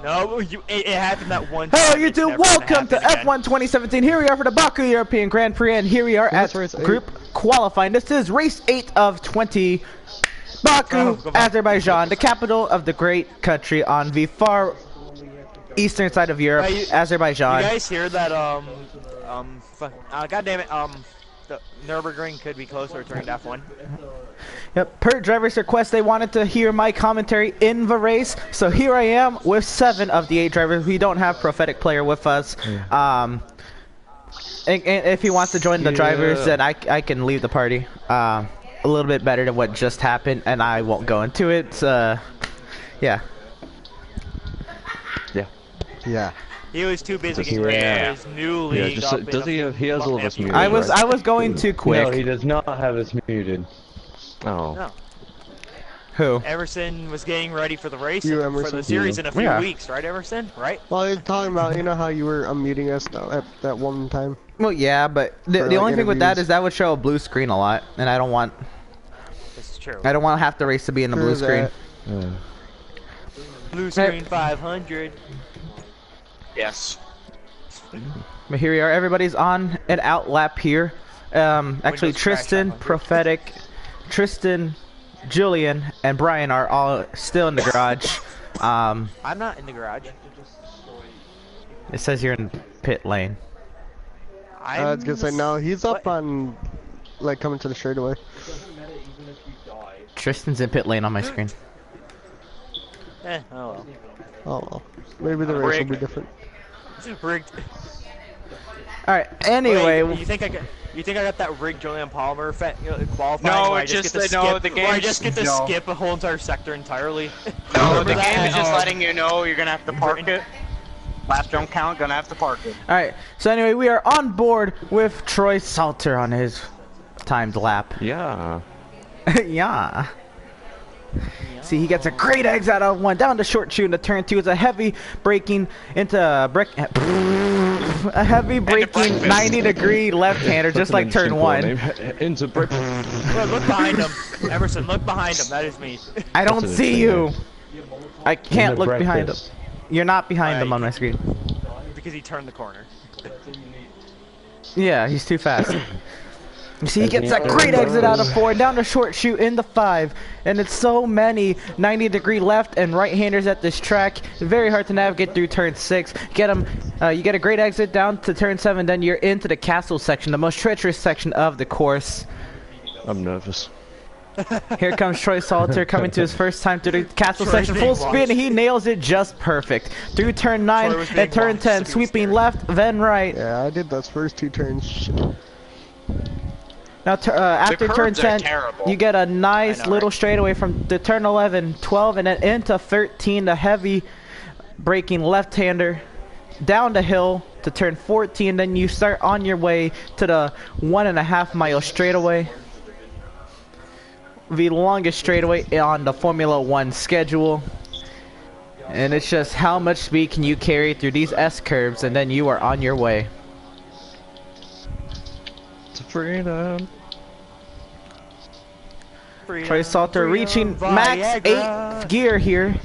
No, it happened that one time. Hello YouTube, welcome to F1 2017. Here we are for the Baku European Grand Prix, and here we are at group qualifying. This is race 8 of 20. Baku, Azerbaijan, the capital of the great country on the far eastern side of Europe, Azerbaijan. You guys hear that, God damn it, the Nürburgring could be closer to F1. Yep, per driver's request, they wanted to hear my commentary in the race, so here I am with 7 of the 8 drivers. We don't have prophetic player with us. And if he wants to join the drivers, then I can leave the party. A little bit better than what just happened, and I won't go into it. Yeah. He was too busy getting ready for his new league. He has all of us muted. I was going too quick. No, he does not have us muted. Oh. No. Who? Emerson was getting ready for the race Emerson, for the series in a few weeks, right, Emerson? Right? Well, you're talking about, you know how you were unmuting us at that one time? Well, yeah, but the only thing with that is that would show a blue screen a lot, and I don't want. This is true. I don't want half the race to be in the blue screen. Blue screen 500. Yes. But here we are. Everybody's on an out lap here. Actually, Tristan, Prophetic, Tristan, Julian, and Brian are all still in the garage. I'm not in the garage. It says you're in pit lane. I was gonna say no. He's up on, like, coming to the straightaway. Tristan's in pit lane on my screen. Oh well. Oh well. Maybe the race will be different. Rigged. All right. Anyway, wait, you think I got that rigged Julian Palmer qualifying? No, where the game. I just get to skip a whole entire sector entirely. No, the game is just letting you know you're gonna have to park it. Last don't count, gonna have to park it. All right. So anyway, we are on board with Troy Salter on his timed lap. Yeah. Yeah. See, he gets a great exit out of 1, down to short shoot into turn 2. It's a heavy braking into a heavy braking 90-degree left-hander, just like turn 1. Into break. Look behind him, Emerson. Look behind him. That is me. I don't see you. I can't look behind him. You're not behind him on my screen. Because he turned the corner. Yeah, he's too fast. You see, he gets that great exit out of 4, down to short shoot into 5, and it's so many 90-degree left and right-handers at this track. It's very hard to navigate through turn 6. Get him, you get a great exit down to turn 7, then you're into the castle section, the most treacherous section of the course. I'm nervous. Here comes Troy Salter coming to his first time through the castle section, full speed, and he nails it just perfect. Through turn 9 and turn 10, sweeping left, then right. Yeah, I did those first 2 turns. Now, after turn 10, you get a nice little straightaway from the turn 11, 12, and then into 13, the heavy braking left-hander, down the hill to turn 14, then you start on your way to the 1.5-mile straightaway. The longest straightaway on the Formula 1 schedule. And it's just how much speed can you carry through these S-curves, and then you are on your way. To freedom. Troy Salter reaching max 8th gear here.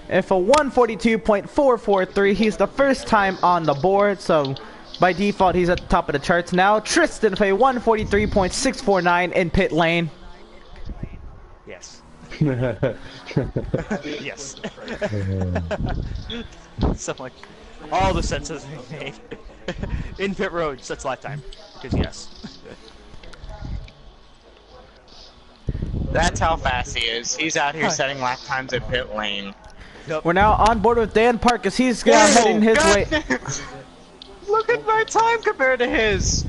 And for 142.443, he's the first time on the board, so by default he's at the top of the charts now. Tristan for 143.649 in pit lane. Yes. Yes. So much. All the senses we made. In pit roads, that's lifetime. Because yes. That's how fast he is. He's out here setting lap times at pit lane. Yep. We're now on board with Dan Parkus. He's heading his way. Look at my time compared to his.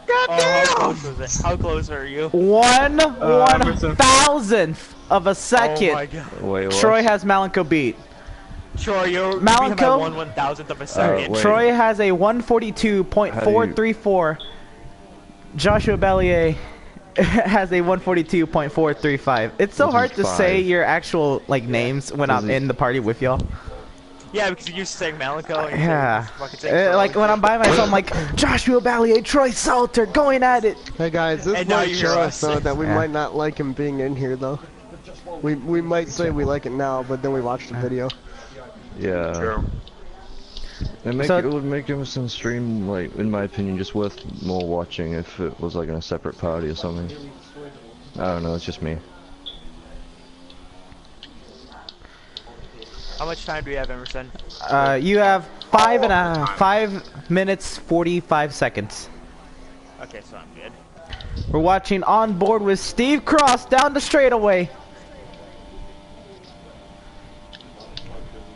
God damn! How close are you? 1/1000th of a second. Oh my God. Wait, Troy has Malenko beat. Troy, you're Malenko, 1/1000th of a second. Troy has a 142.434. Joshua Bellier has a 142.435. It's so hard to say your actual names when I'm in the party with y'all. Yeah, because you're used to saying Malenko. Yeah. Like when I'm by myself, I'm like, Joshua Bellier, Troy Salter, going at it. Hey guys, this might show us though that we might not like him being in here though. We might say we like it now, but then we watch the video. Yeah. True. It would make Emerson stream, like, in my opinion, just worth more watching if it was like in a separate party or something. I don't know, it's just me. How much time do we have, Emerson? You have 5 minutes 45 seconds. Okay, so I'm good. We're watching On Board with Steve Cross down the straightaway.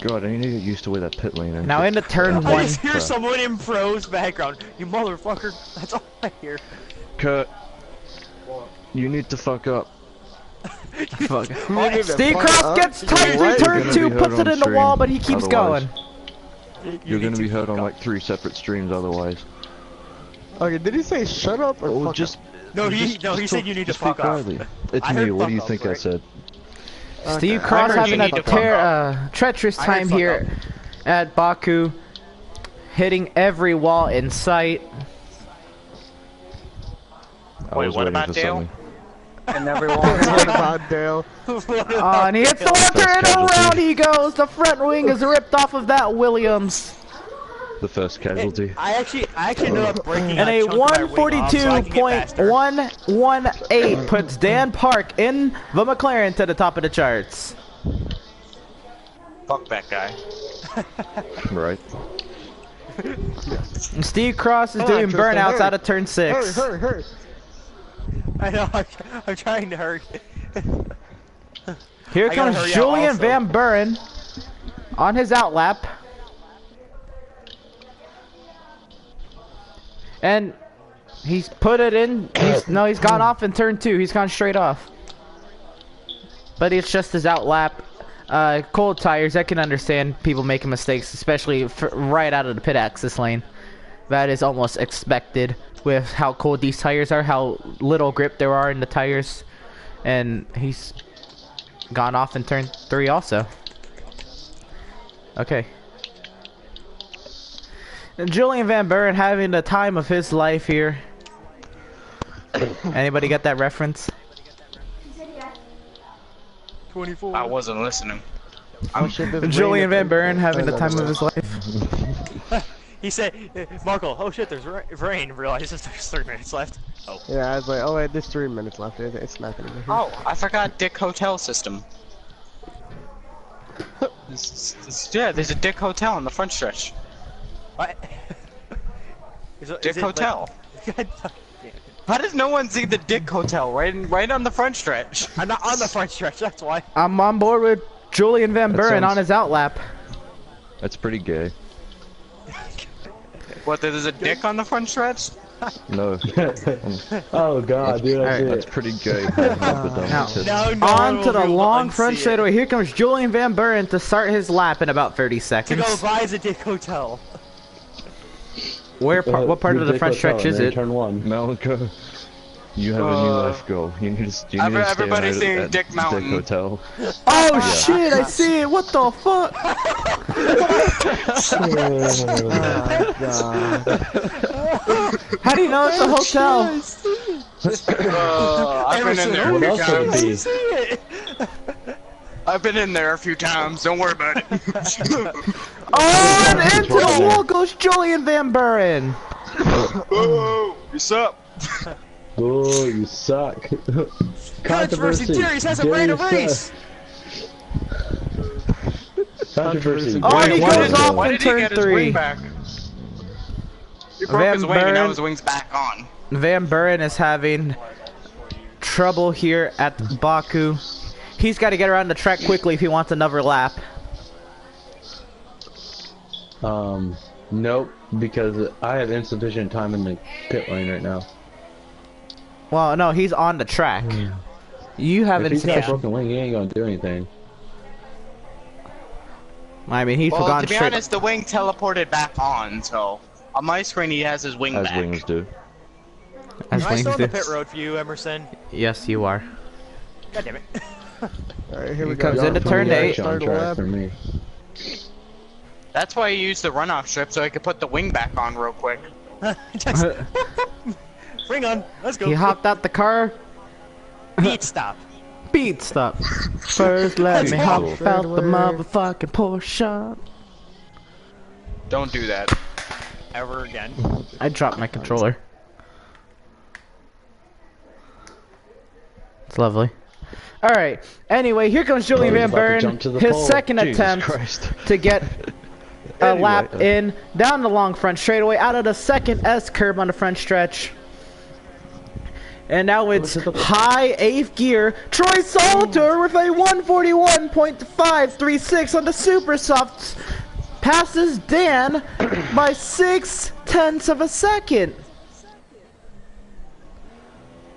God, I need to get used to where that pit lane is. Now into turn I 1. just hear someone in Pro's background. You motherfucker. That's all I hear. Kurt, you need to fuck up. Fuck. Steve Cross gets tight through turn 2, puts it in the wall, but he keeps going. You're gonna be heard on like 3 separate streams otherwise. Okay, did he say shut up or fuck just up? No, he said you need to fuck off. It's me, what do you think I said? Steve Cross having a treacherous I heard time fuck here at Baku, hitting every wall in sight. Wait, what about Dale? And everyone. What about Dale? And he hits the water and around he goes. The front wing is ripped off of that Williams. The first casualty. I actually ended up breaking And a chunk of my wing off so I can get faster. 142.118 puts Dan Park in the McLaren to the top of the charts. Fuck that guy. Right. And Steve Cross is doing Tristan, burnouts hurry. out of turn 6. Hurry. I know, I'm trying to hurry. Here I gotta comes hurry out Julian also. Van Buren on his outlap. And he's put it in. He's gone off in turn 2. He's gone straight off. But it's just his outlap. Cold tires, I can understand people making mistakes, especially right out of the pit access lane. That is almost expected with how cold these tires are, how little grip there are in the tires. And he's gone off in turn 3 also. Okay. And Julian Van Buren having the time of his life here. Anybody get that reference? 24. I wasn't listening. Julian Van Buren having the time of his life. He said, Marco, oh shit, there's rain. Realizes there's 3 minutes left. Oh. Yeah, I was like, oh wait, there's 3 minutes left. It's not gonna be here. Oh, I forgot Dick Hotel system. Yeah, there's a Dick Hotel on the front stretch. What? Dick Hotel. Like... How does no one see the Dick Hotel right on the front stretch? I'm not on the front stretch, that's why. I'm on board with Julian Van Buren on his outlap. That's pretty gay. What, there's a dick on the front stretch? No. Oh god, dude, That's pretty gay. On to the long front straightaway. Here comes Julian Van Buren to start his lap in about 30 To seconds. go buy the Dick Hotel. What part of the front stretch is it? Turn 1. Malco, you have a new life goal. You need to stay everybody at seeing Dick Mountain. Dick Hotel. Oh shit, I see it. What the fuck? How do you know it's a hotel? I've been in there What a else few would it times. be? I've been in there a few times. Don't worry about it. Oh, and into the wall goes Julian Van Buren. Whoa, what's up? Oh, you suck. Controversy theories hasn't ran a race. Controversy. Oh, and he goes off Why in did he turn get his 3. wing back? He broke Van his wing and now Buren- his wing's back on. Van Buren is having trouble here at Baku. He's got to get around the track quickly if he wants another lap. Nope, because I have insufficient time in the pit lane right now. Well, no, he's on the track. You have If he's got a insufficient. broken wing, he ain't gonna do anything. I mean, he's Well, gone to be straight. honest, the wing teleported back on, so on my screen he has his wing As back. wings do. As Am I still on the wings pit road for you, Emerson? Yes, you are. God damn it. Alright, here we He go. comes into turn 8. On track for me. That's why you used the runoff strip so I could put the wing back on real quick. Just... Bring on, let's go. He hopped out the car. Beat stop. Speed stop. First, let me hop out the motherfucking Porsche. Don't do that. Ever again. I dropped my controller. It's lovely. Alright, anyway, here comes Julian Van Buren, his second attempt to get a lap in, down the long front straightaway, out of the second S-curve on the front stretch. And now it's high 8th gear, Troy Salter with a 141.536 on the super softs, passes Dan by 0.6 of a second.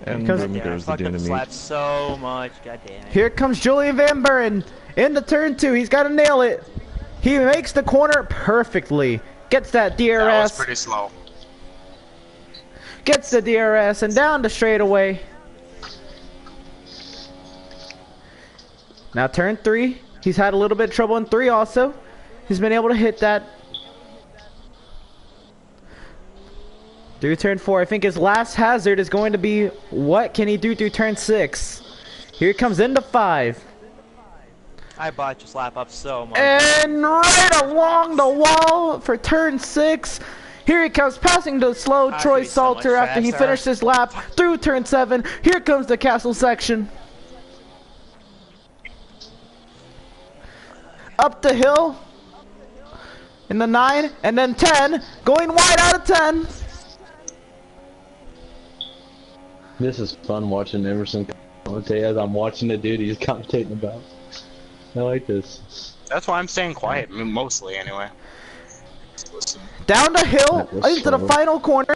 And goes the dynamite. So much, goddamn. Here comes Julian Van Buren into turn 2. He's got to nail it. He makes the corner perfectly. Gets that DRS. That was pretty slow. Gets the DRS and down the straightaway. Now turn 3. He's had a little bit of trouble in 3 also. He's been able to hit that. Through turn 4, I think his last hazard is going to be what can he do through turn 6? Here comes into 5. I botched this lap up so much. And right along the wall for turn 6. Here he comes passing the slow Troy Salter after he finished his lap through turn 7. Here comes the castle section. Up the hill. In the 9 and then 10. Going wide out of 10. This is fun watching Emerson commentate as I'm watching the dude he's commentating about. I like this. That's why I'm staying quiet, mostly anyway. Listen. Down the hill into the final corner.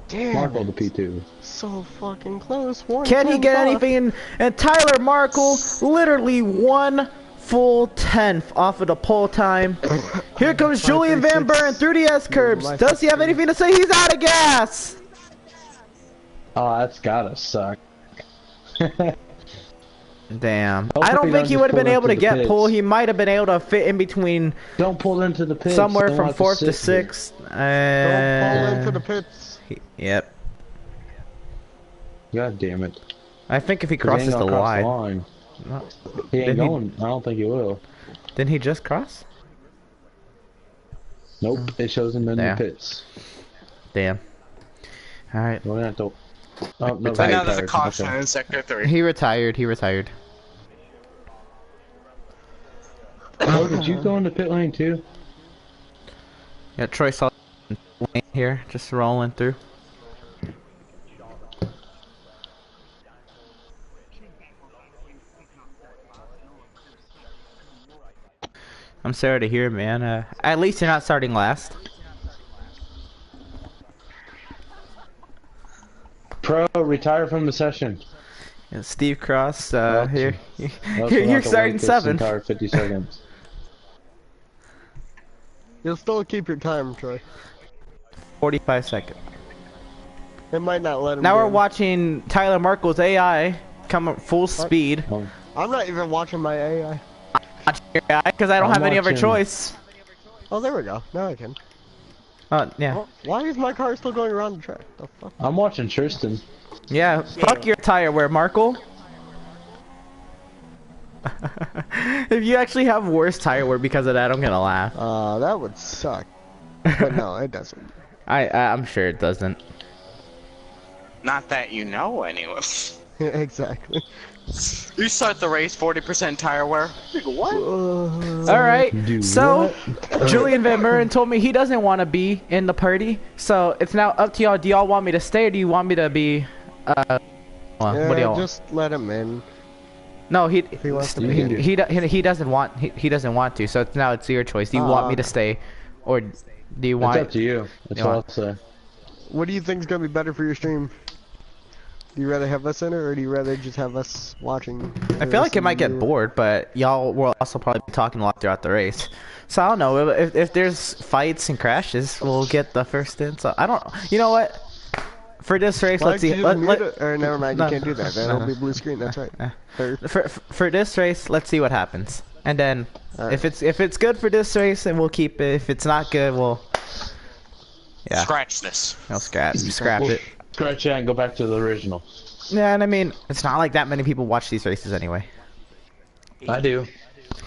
Damn. Markle the P2. So fucking close. Can he get anything? And Tyler Markle, literally 1 full 10th off of the pole time. Here comes Julian Van Buren through the S-curbs. Does he have anything to say? He's out of gas! Oh, that's gotta suck. Damn. I don't think he would have been able to get pull. He might have been able to fit in between. Don't pull into the pits. Somewhere from 4th to 6th. Don't fall into the pits. Yep. God damn it. I think if he crosses the line. No. He ain't going. I don't think he will. Didn't he just cross? Nope. It shows him in the pits. Damn. Alright. We're gonna have to... Oh, no, Right now there's a caution in sector 3. He retired. He retired. Oh, did you go into pit lane too? Yeah, Troy saw lane here, just rolling through. I'm sorry to hear, man. At least you're not starting last. Pro, retire from the session. Yeah, Steve Cross, here We'll you're starting 7th. Entire 50 seconds. You'll still keep your time, Troy. 45 seconds. It might not let him. Now we're watching Tyler Markle's AI come at full speed. I'm not even watching my AI. Because I don't have any other choice. Oh, there we go. Now I can. Yeah. Well, why is my car still going around the track? The fuck? I'm watching Tristan. Yeah, fuck your tire wear, Markle. If you actually have worse tire wear because of that, I'm gonna laugh. That would suck. But no, it doesn't. I'm sure it doesn't. Not that you know, anyway. Exactly. You start the race 40% tire wear. What? Alright, so Julian Van Buren told me he doesn't want to be in the party, so it's now up to y'all. Do y'all want me to stay or do you want me to be what do y'all want? Just let him in. No, he wants to be he doesn't want he doesn't want to, so it's your choice. Do you want me to stay or do you want It's up to you. That's all I'll say. What do you think is gonna be better for your stream? Do you rather have us in it, or do you rather just have us watching? I feel like it might get bored, but y'all will also probably be talking a lot throughout the race. So I don't know, if there's fights and crashes, we'll get the first in. So I don't, you know what? For this race, let's see. Or never mind, you can't do that. That'll be blue screen. That's right. For this race, let's see what happens. And then if it's good for this race, then we'll keep it. If it's not good, we'll scratch this. I'll scrap it. Scratch it and go back to the original. Yeah, and I mean, it's not like that many people watch these races anyway. I do.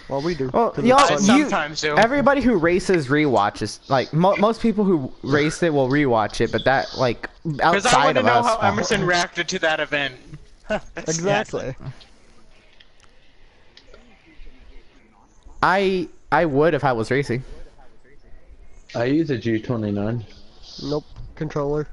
Well, we do. Well, 'cause y'all, it's fun. sometimes do. everybody who races rewatches. Like most people who race it will rewatch it, but that like Because I outside want to of know us. how Emerson reacted to that event. Exactly. I would if I was racing. I use a G29. Nope. Controller.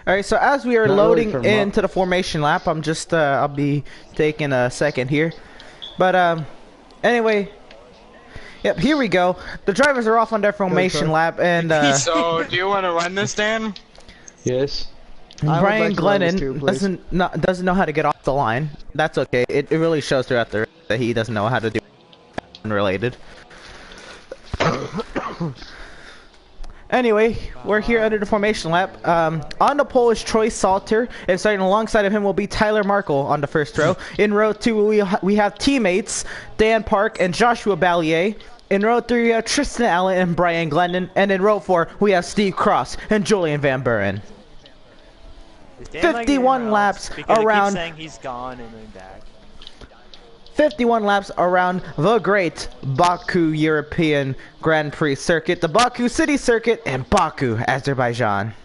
All right, so as we are Not really loading for into the formation lap, I'm just I'll be taking a second here, but anyway, yep, here we go. The drivers are off on their formation lap, and So, do you want to run this, Dan? Yes. I would Brian like to run this Glennon too, please. doesn't know how to get off the line. That's okay. It really shows throughout the race that he doesn't know how to do unrelated. Anyway, we're here under the formation lap. On the pole is Troy Salter, and starting alongside of him will be Tyler Markle on the first row. In row 2, we have teammates Dan Park and Joshua Ballier. In row 3, we have Tristan Allen and Brian Glennon. And in row 4, we have Steve Cross and Julian Van Buren. 51 laps around. Saying he's gone and then back. 51 laps around the great Baku European Grand Prix circuit, the Baku City Circuit in Baku, Azerbaijan.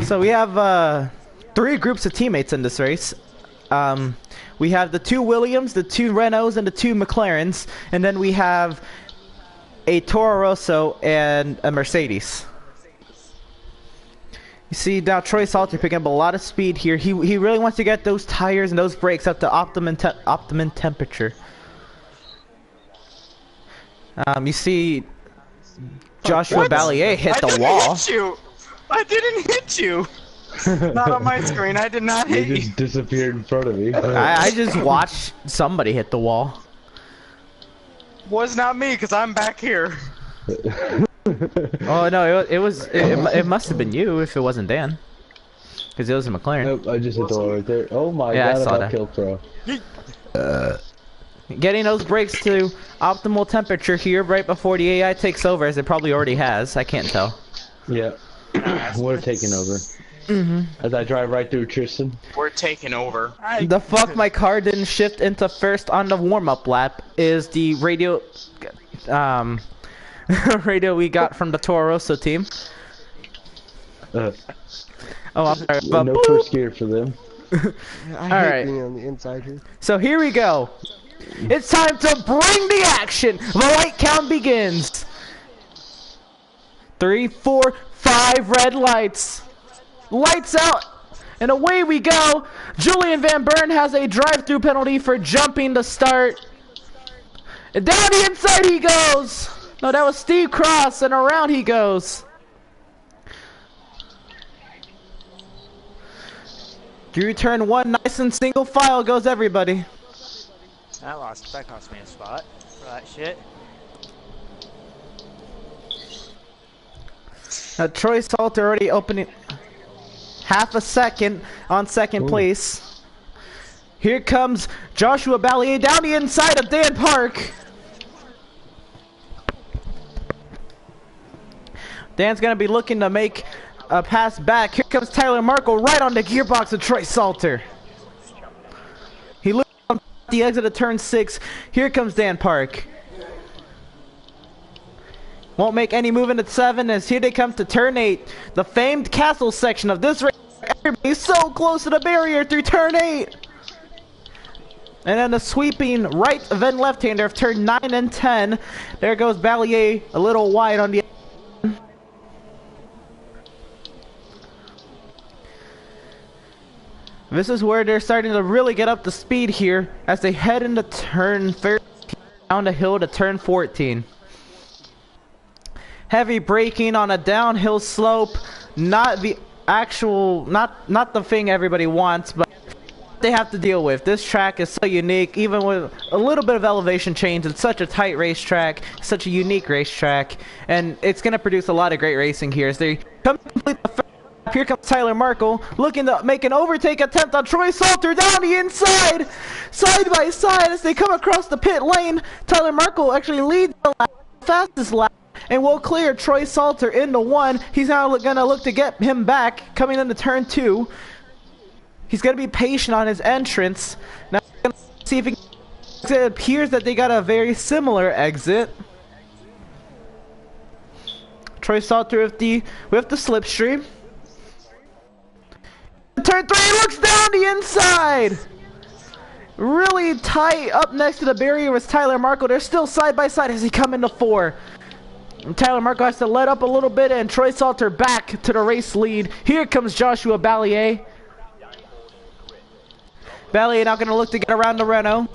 So we have 3 groups of teammates in this race. We have the 2 Williams, the 2 Renaults, and the 2 McLarens, and then we have a Toro Rosso and a Mercedes. You see now Troy Salter picking up a lot of speed here. He really wants to get those tires and those brakes up to optimum temperature. You see Joshua Ballier hit the wall. Hit you. I didn't hit you. Not on my screen. I did not They hit you. just disappeared in front of me. I just watched somebody hit the wall. Was not me, because I'm back here. Oh no, it must have been you if it wasn't Dan, because it was a McLaren. Nope, I just hit the wall right there. Oh my Yeah, I god, saw I that. killed Pro. Getting those brakes to optimal temperature here right before the AI takes over, as it probably already has. I can't tell. Yeah. We're taking over. As I drive right through Tristan. We're taking over. The fuck my car didn't shift into first on the warm-up lap is the radio radio we got from the Toro Rosso team. Oh, I'm sorry. no first gear for them. I hate Alright. being on the inside here. So here we go. It's time to bring the action. The light count begins. 3, 4, 5 red lights. Lights out. And away we go. Julian Van Buren has a drive-through penalty for jumping the start. And down the inside he goes. No, that was Steve Cross, and around he goes. Through turn 1, nice and single file goes everybody. That cost me a spot for that shit. Now, Troy Salter already opening half a second on second place. Here comes Joshua Ballier down the inside of Dan Park. Dan's going to be looking to make a pass back. Here comes Tyler Markle right on the gearbox of Troy Salter. He looks on the exit of turn 6. Here comes Dan Park. Won't make any move into 7 as here they come to turn 8. The famed castle section of this race. Everybody's so close to the barrier through turn 8. And then the sweeping right then left-hander of turn 9 and 10. There goes Ballier a little wide on the end. This is where they're starting to really get up to speed here as they head into turn 13 down the hill to turn 14. Heavy braking on a downhill slope, not the actual, not the thing everybody wants, but they have to deal with. This track is so unique, even with a little bit of elevation change. It's such a tight racetrack, such a unique racetrack, and it's going to produce a lot of great racing here. As they come to complete the first lap, here comes Tyler Markle, looking to make an overtake attempt on Troy Salter down the inside, side by side as they come across the pit lane. Tyler Markle actually leads the lap, fastest lap, and will clear Troy Salter into 1. He's now going to look to get him back, coming into turn 2. He's going to be patient on his entrance. Now, see if he can. It appears that they got a very similar exit. Troy Salter with the slipstream. Turn 3, looks down the inside. Really tight up next to the barrier was Tyler Markle. They're still side by side as he come into 4. And Tyler Markle has to let up a little bit, and Troy Salter back to the race lead. Here comes Joshua Ballier. Ballier now going to look to get around the Renault.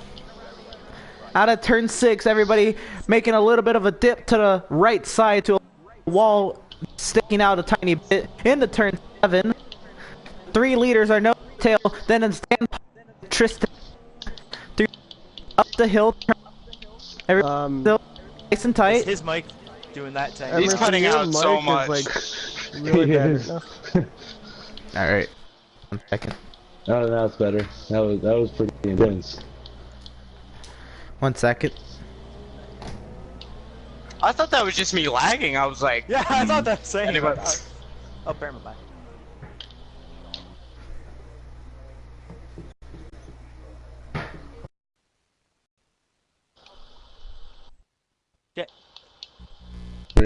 Out of turn 6, everybody making a little bit of a dip to the right side to a wall sticking out a tiny bit. Into turn 7. 3 leaders are no tail. Then in stand Tristan. 3 up the hill. Everybody still nice and tight. Is his mic doing that to He's cutting out so much. Really bad. Alright. 1 second. Oh, that's better. That was pretty intense. 1 second. I thought that was just me lagging. I was like, Yeah, I thought that was saying. Anyway. Oh, bear my back.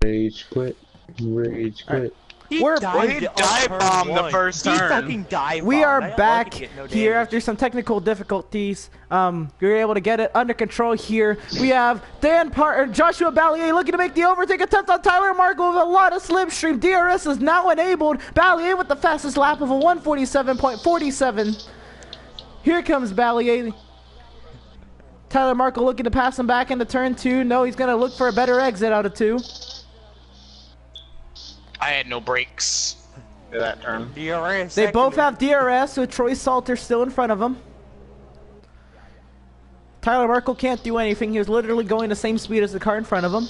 Rage quit. Rage quit. We're He dive bombed the first turn. He fucking dive We bombed. are I don't back like to get no here damage. after some technical difficulties. We were able to get it under control here. We have Joshua Ballier looking to make the overtake attempt on Tyler Markle with a lot of slipstream. DRS is now enabled. Ballier with the fastest lap of a 147.47. Here comes Ballier. Tyler Markle looking to pass him back into turn 2. No, he's going to look for a better exit out of 2. I had no brakes for that turn. DRS. They both have DRS with Troy Salter still in front of him. Tyler Markle can't do anything. He was literally going the same speed as the car in front of him.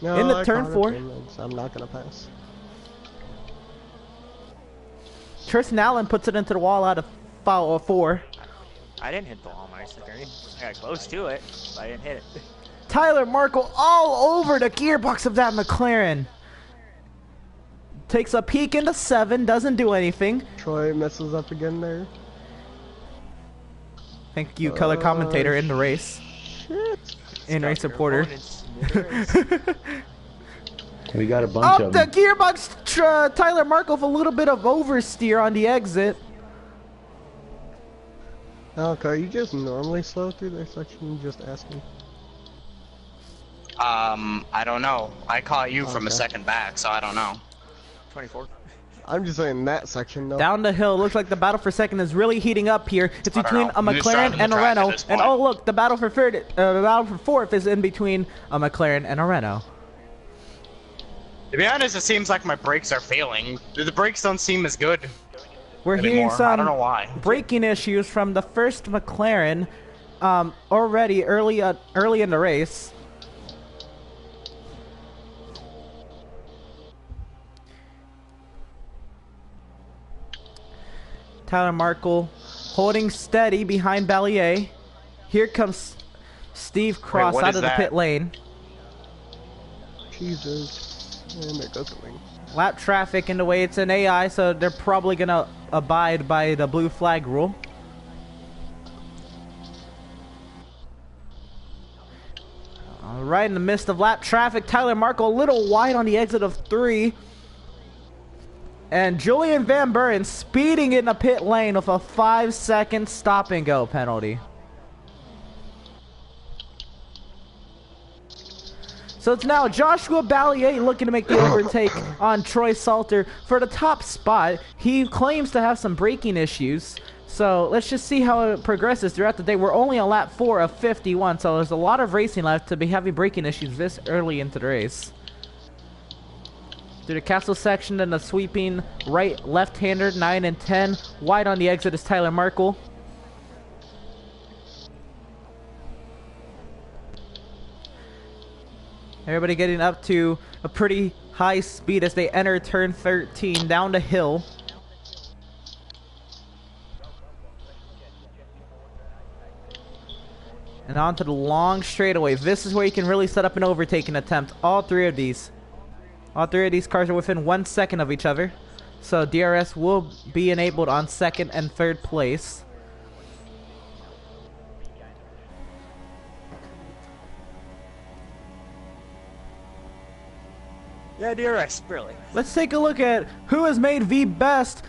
No, In the I turn caught it, 4. so I'm not gonna pass. Tristan Allen puts it into the wall out of foul 4. I didn't hit the wall, my second. I got close to it, but I didn't hit it. Tyler Markle all over the gearbox of that McLaren. Takes a peek into 7, doesn't do anything. Troy messes up again there. Thank you, color commentator in the race. Shit. In race reporter. We got a bunch Up of the them. gearbox, Tyler Markle with a little bit of oversteer on the exit. Okay, are you just normally slow through this section? Just asking. I don't know. I caught you from a Okay. second back, so I don't know. 24. I'm just saying that section though. Down the hill, looks like the battle for second is really heating up here. It's I don't between know. a I'm just McLaren driving the and a track at Renault. this And point. oh look, the battle for fourth is in between a McLaren and a Renault. To be honest, it seems like my brakes are failing. The brakes don't seem as good We're anymore. hearing I don't know some why. braking issues from the first McLaren already early in the race. Tyler Markle holding steady behind Ballier. Here comes Steve Cross what out is of the that? pit lane. Jesus. And there goes the wing. Lap traffic in the way. It's an AI, so they're probably gonna abide by the blue flag rule. Right in the midst of lap traffic, Tyler Markle a little wide on the exit of 3. And Julian Van Buren speeding in the pit lane with a 5-second stop and go penalty. So it's now Joshua Ballier looking to make the overtake on Troy Salter for the top spot. He claims to have some braking issues. So let's just see how it progresses throughout the day. We're only on lap 4 of 51, so there's a lot of racing left to be having braking issues this early into the race. Through the castle section, and the sweeping right left-hander, 9 and 10. Wide on the exit is Tyler Markle. Everybody getting up to a pretty high speed as they enter turn 13 down the hill. And onto the long straightaway. This is where you can really set up an overtaking attempt. All three of these cars are within 1 second of each other. So DRS will be enabled on second and third place. Yeah, DRS, really. Let's take a look at who has made the best,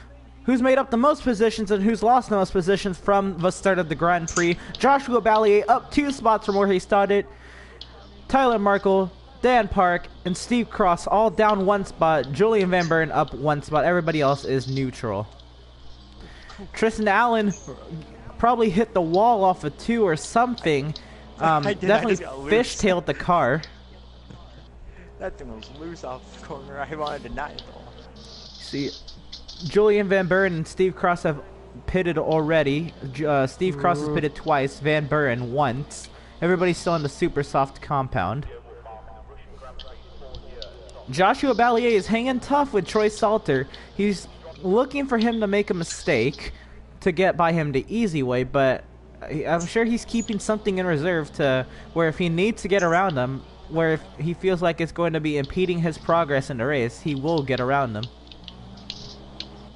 who's made up the most positions, and who's lost the most positions from the start of the Grand Prix. Joshua Ballier up 2 spots from where he started. Tyler Markle, Dan Park, and Steve Cross all down 1 spot. Julian Van Buren up 1 spot. Everybody else is neutral. Tristan Allen probably hit the wall off a 2 or something. Definitely fishtailed the car. That thing was loose off the corner. I wanted to deny it though. See, Julian Van Buren and Steve Cross have pitted already. Steve Cross has pitted twice, Van Buren once. Everybody's still in the super soft compound. Joshua Ballier is hanging tough with Troy Salter. He's looking for him to make a mistake to get by him the easy way, but I'm sure he's keeping something in reserve to where if he needs to get around them, where if he feels like it's going to be impeding his progress in the race, he will get around them.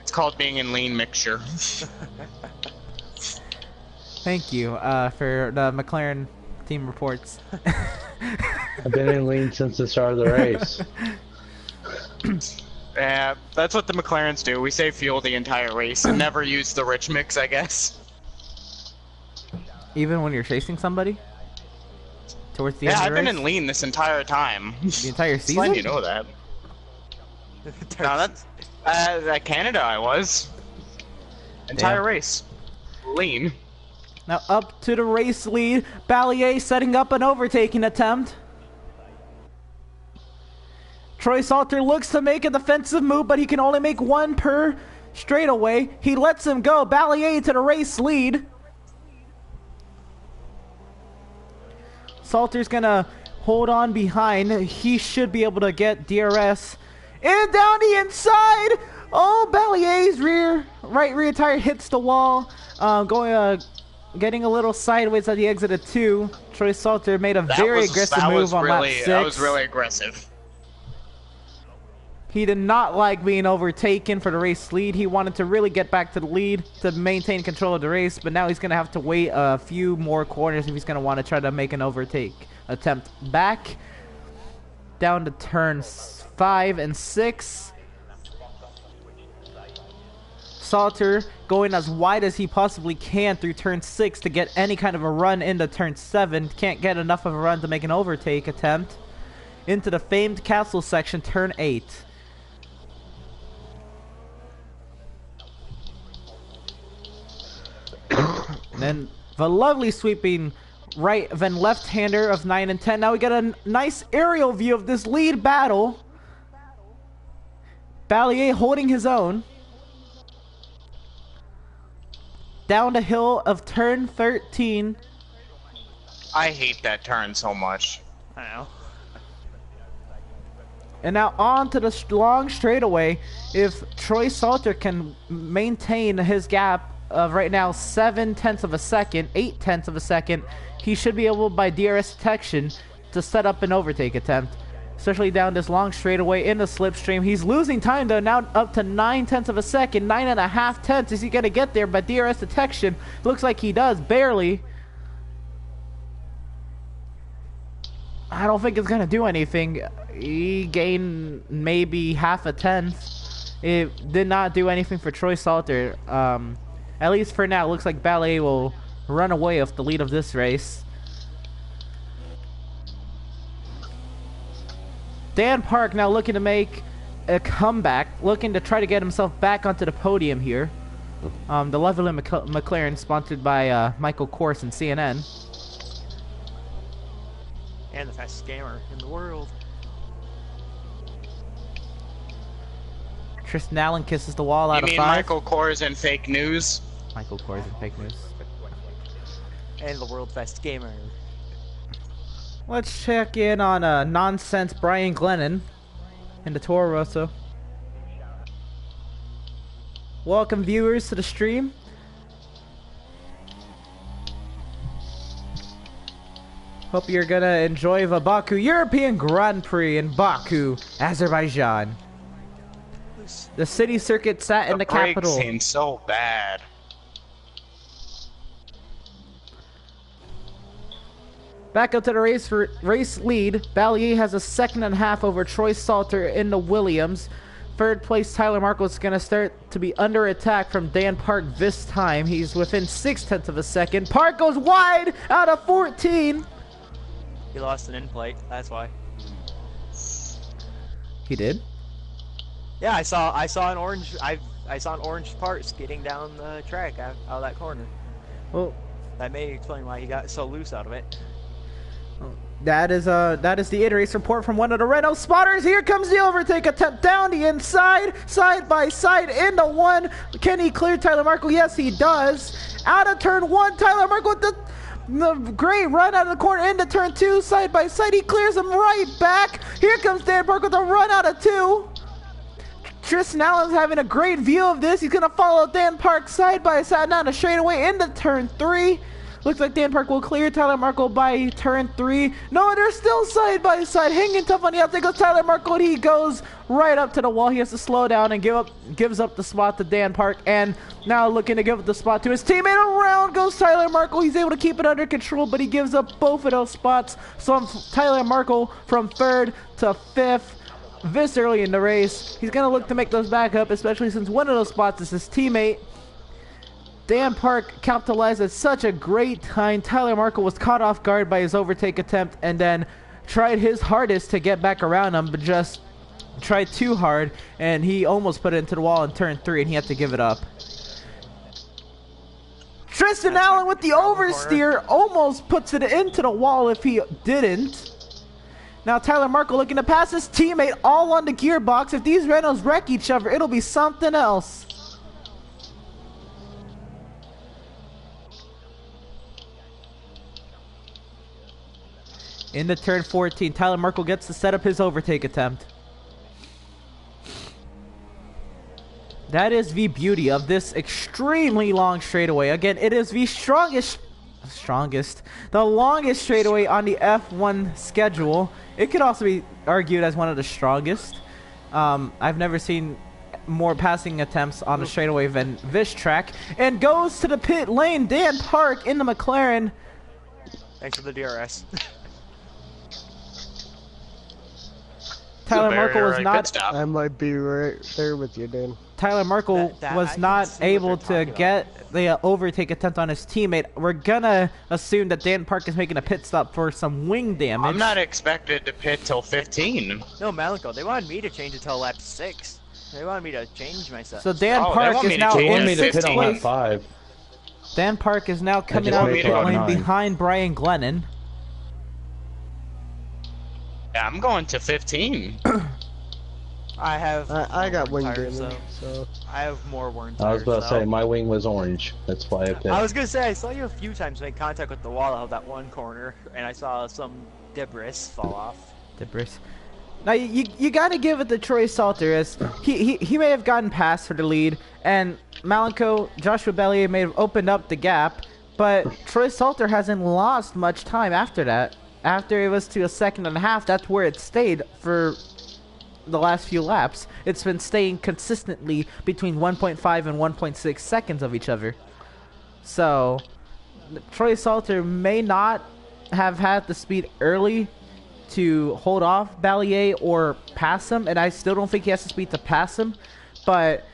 It's called being in lean mixture. Thank you for the McLaren team reports. I've been in lean since the start of the race. Yeah, that's what the McLarens do. We save fuel the entire race and never use the rich mix, I guess. Even when you're chasing somebody? Towards the end of the I've been race? in lean this entire time. The entire season? Glad you know that. No, that's at Canada I was. Entire race. Lean. Now up to the race lead. Ballier setting up an overtaking attempt. Troy Salter looks to make a defensive move, but he can only make 1 per straightaway. He lets him go. Ballier to the race lead. Salter's gonna hold on behind. He should be able to get DRS. And down the inside! Oh, Ballier's right rear tire hits the wall. Getting a little sideways at the exit of 2. Troy Salter made a very aggressive move on lap 6. That was really aggressive. He did not like being overtaken for the race lead. He wanted to really get back to the lead to maintain control of the race, but now he's going to have to wait a few more corners if he's going to want to try to make an overtake attempt back. Down to turns 5 and 6. Salter going as wide as he possibly can through turn 6 to get any kind of a run into turn 7. Can't get enough of a run to make an overtake attempt. Into the famed castle section, turn 8. And then the lovely sweeping right then left-hander of 9 and 10. Now we get a nice aerial view of this lead battle. Ballier holding his own. Down the hill of turn 13. I hate that turn so much. I know. And now on to the long straightaway. If Troy Salter can maintain his gap of right now 7/10 of a second, 8/10 of a second, he should be able by DRS detection to set up an overtake attempt. Especially down this long straightaway in the slipstream. He's losing time though, now up to 9/10 of a second, 9.5 tenths. Is he gonna get there by DRS detection? Looks like he does, barely. I don't think it's gonna do anything. He gained maybe 1/2 tenth. It did not do anything for Troy Salter. At least for now, it looks like Ballier will run away with the lead of this race. Dan Park now looking to make a comeback, looking to try to get himself back onto the podium here. The Levelin McLaren, sponsored by Michael Kors and CNN. And the fastest gamer in the world. Tristan Allen kisses the wall out You of mean 5. Michael Kors and fake news? Michael Kors and fake news. And the world's best gamer. Let's check in on nonsense Brian Glennon in the Toro Rosso. Welcome viewers to the stream. Hope you're gonna enjoy the Baku European Grand Prix in Baku, Azerbaijan. The city circuit sat in the capital. The seems so bad. Back up to the race for race lead. Ballier has a 2.5 over Troy Salter in the Williams. Third place Tyler Markle is going to start to be under attack from Dan Park this time. He's within 0.6 of a second. Park goes wide out of 14. He lost an in plate, that's why. He did? Yeah, I saw an orange I saw an orange part skating down the track out of that corner. Well, that may explain why he got so loose out of it. That is the in-race report from one of the Renault spotters. Here comes the overtake attempt down the inside, side by side into one. Can he clear Tyler Markle? Yes, he does. Out of turn 1, Tyler Markle with the great run out of the corner into turn 2, side by side. He clears him right back. Here comes Dan Park with a run out of 2. Tristan Allen's having a great view of this. He's gonna follow Dan Park side by side down the straightaway into turn 3. Looks like Dan Park will clear Tyler Markle by turn 3. No, they're still side by side, hanging tough on the outside. Goes Tyler Markle, and he goes right up to the wall. He has to slow down and gives up the spot to Dan Park, and now looking to give up the spot to his teammate. Around goes Tyler Markle. He's able to keep it under control, but he gives up both of those spots. So Tyler Markle from 3rd to 5th. This early in the race, he's gonna look to make those back up, especially since one of those spots is his teammate. Dan Park capitalized at such a great time. Tyler Markle was caught off guard by his overtake attempt and then tried his hardest to get back around him, but just tried too hard, and he almost put it into the wall in turn 3, and he had to give it up. Tristan Allen with the oversteer almost puts it into the wall if he didn't. Now Tyler Markle looking to pass his teammate all on the gearbox. If these Renaults wreck each other, it'll be something else. Into turn 14, Tyler Markle gets to set up his overtake attempt. That is the beauty of this extremely long straightaway. Again, it is the the longest straightaway on the F1 schedule. It could also be argued as one of the strongest. I've never seen more passing attempts on a straightaway than this track. And goes to the pit lane, Dan Park in the McLaren. Thanks for the DRS. Tyler Markle was not. I might be right there with you, Dan. Tyler Markle was not able to get the overtake attempt on his teammate. We're gonna assume that Dan Park is making a pit stop for some wing damage. I'm not expected to pit till 15. No, Malenko, they wanted me to change it till lap 6. They wanted me to change myself. So Dan Park is now in 6th place. 5. Dan Park is now coming out of the pit lane behind Brian Glennon. Yeah, I'm going to 15. I got wing tires, damage, so I have more worn tires. I was about to say, my wing was orange. That's why I picked. I was gonna say, I saw you a few times make contact with the wall out of that one corner, and I saw some debris fall off. Debris. Now you gotta give it to Troy Salter, as he may have gotten past for the lead, and Malenko, Joshua Bellier may have opened up the gap, but Troy Salter hasn't lost much time after that. After it was to a 2.5, that's where it stayed for the last few laps. It's been staying consistently between 1.5 and 1.6 seconds of each other. So Troy Salter may not have had the speed early to hold off Ballier or pass him, and I still don't think he has the speed to pass him, but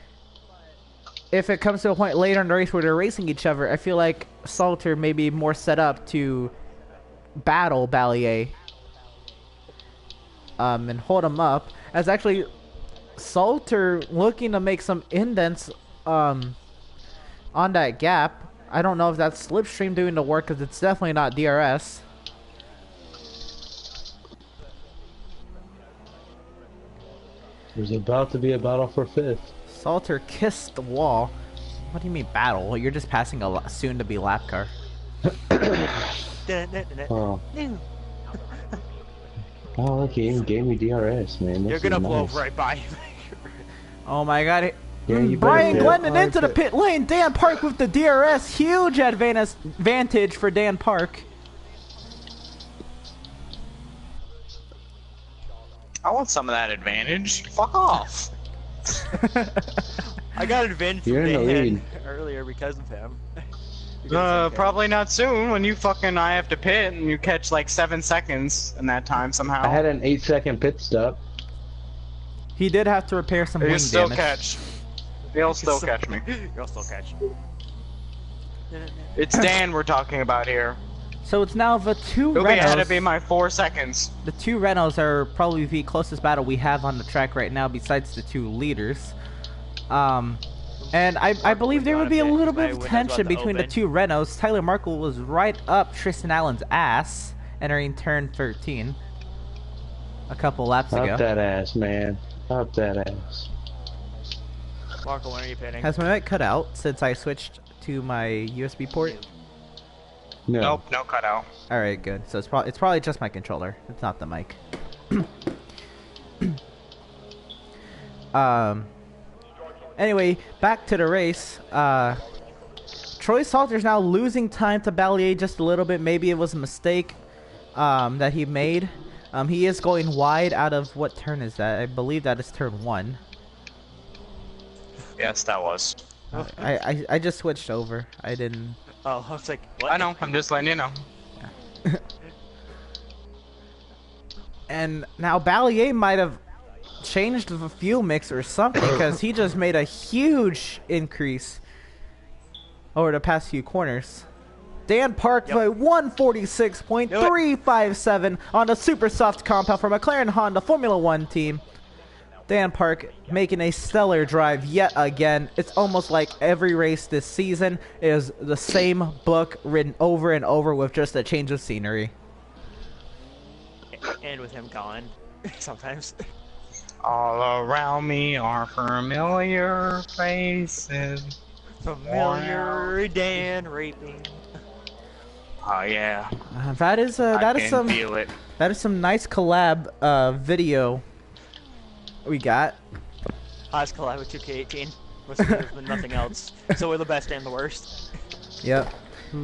if it comes to a point later in the race where they're racing each other, I feel like Salter may be more set up to battle Ballier and hold him up, as actually Salter looking to make some indents on that gap. I don't know if that's Slipstream doing the work, because it's definitely not DRS. There's about to be a battle for 5th. Salter kissed the wall. What do you mean battle? You're just passing a soon-to-be lap car. Oh. Oh, look, he even gave me DRS, man. This You're gonna is blow nice. right by him. Oh my god. Yeah, you Brian better Glennon into the pit lane. Dan Park with the DRS. Huge advantage for Dan Park. I want some of that advantage. Fuck off. I got an advantage from You're in the Dan lead. earlier because of him. Probably not soon when you fucking I have to pit and you catch like 7 seconds in that time somehow. I had an 8-second pit stop. He did have to repair some He'll wing still damage. catch. He'll still catch me. You'll still catch. It's Dan we're talking about here. So it's now the two He'll be ahead of Renaults. me by 4 seconds. The two Renaults are probably the closest battle we have on the track right now, besides the two leaders. And I believe there would be a little bit of tension between the two Renaults. Tyler Markle was right up Tristan Allen's ass, entering turn 13 a couple laps ago. Up that ass, man. Up that ass. Marco, when are you pitting? Has my mic cut out since I switched to my USB port? No. Nope, no cutout. Alright, good. So it's probably just my controller. It's not the mic. Anyway, back to the race. Troy Salter's now losing time to Ballier just a little bit. Maybe it was a mistake that he made. He is going wide out of, what turn is that? I believe that is turn 1. Yes, that was. I just switched over. I didn't. Oh, I was like, what? I know, I'm just letting you know. And now Ballier might have changed the fuel mix or something, because he just made a huge increase over the past few corners. Dan Park by 146.357 on the super soft compound for McLaren Honda Formula One team. Dan Park making a stellar drive yet again. It's almost like every race this season is the same book written over and over with just a change of scenery. And with him gone, sometimes. All around me are familiar faces. Familiar Dan raping. Oh yeah. That is I can some feel it. that is some nice collab video we got. Highest collab with 2K18. Must have been nothing else. So we're the best and the worst. Yep. I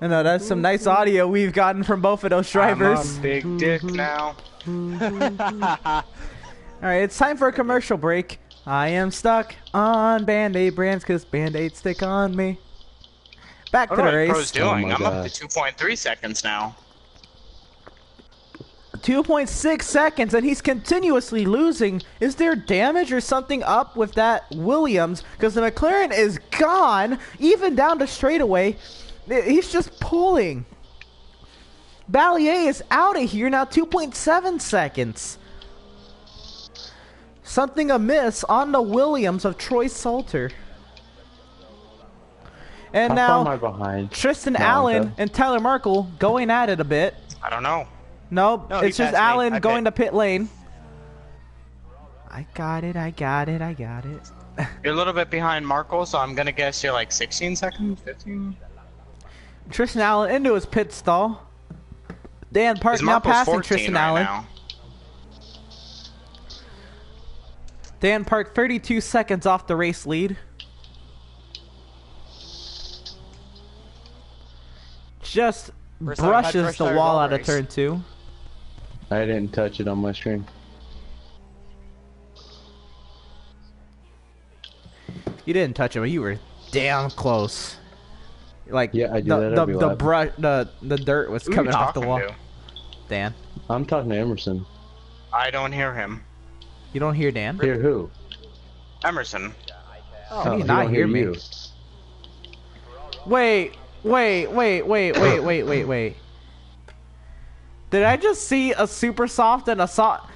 know that's some nice audio we've gotten from both of those drivers. I'm a big dick now. Alright, it's time for a commercial break. I am stuck on Band-Aid brands because Band-Aids stick on me. Back to What the are race. Pro's doing? my I'm up God. to 2.3 seconds now. 2.6 seconds, and he's continuously losing. Is there damage or something up with that Williams? Because the McLaren is gone, even down the straightaway. He's just pulling. Ballier is out of here now, 2.7 seconds. Something amiss on the Williams of Troy Salter. And How far am I now, behind? Tristan No, Allen okay. and Tyler Markle going at it a bit. I don't know. Nope, No, he it's just passed me. Allen I going pit. to pit lane. I got it. You're a little bit behind Marco, so I'm gonna guess you're like 16 seconds, 15. Tristan Allen into his pit stall. Dan Park Because now Marco's passing 14 Tristan right Allen. now. Dan Park 32 seconds off the race lead. Just First time I've had brushes first the tire wall all out of race. turn 2. I didn't touch it on my stream. You didn't touch him, but you were damn close. Like Yeah, I do that every lap. the dirt was Who are you coming off the talking wall. to? Dan, I'm talking to Emerson. I don't hear him. you don't hear Dan? Hear who? Emerson. Oh, he he's not don't hear me. you. Wait. Did I just see a super soft and a soft?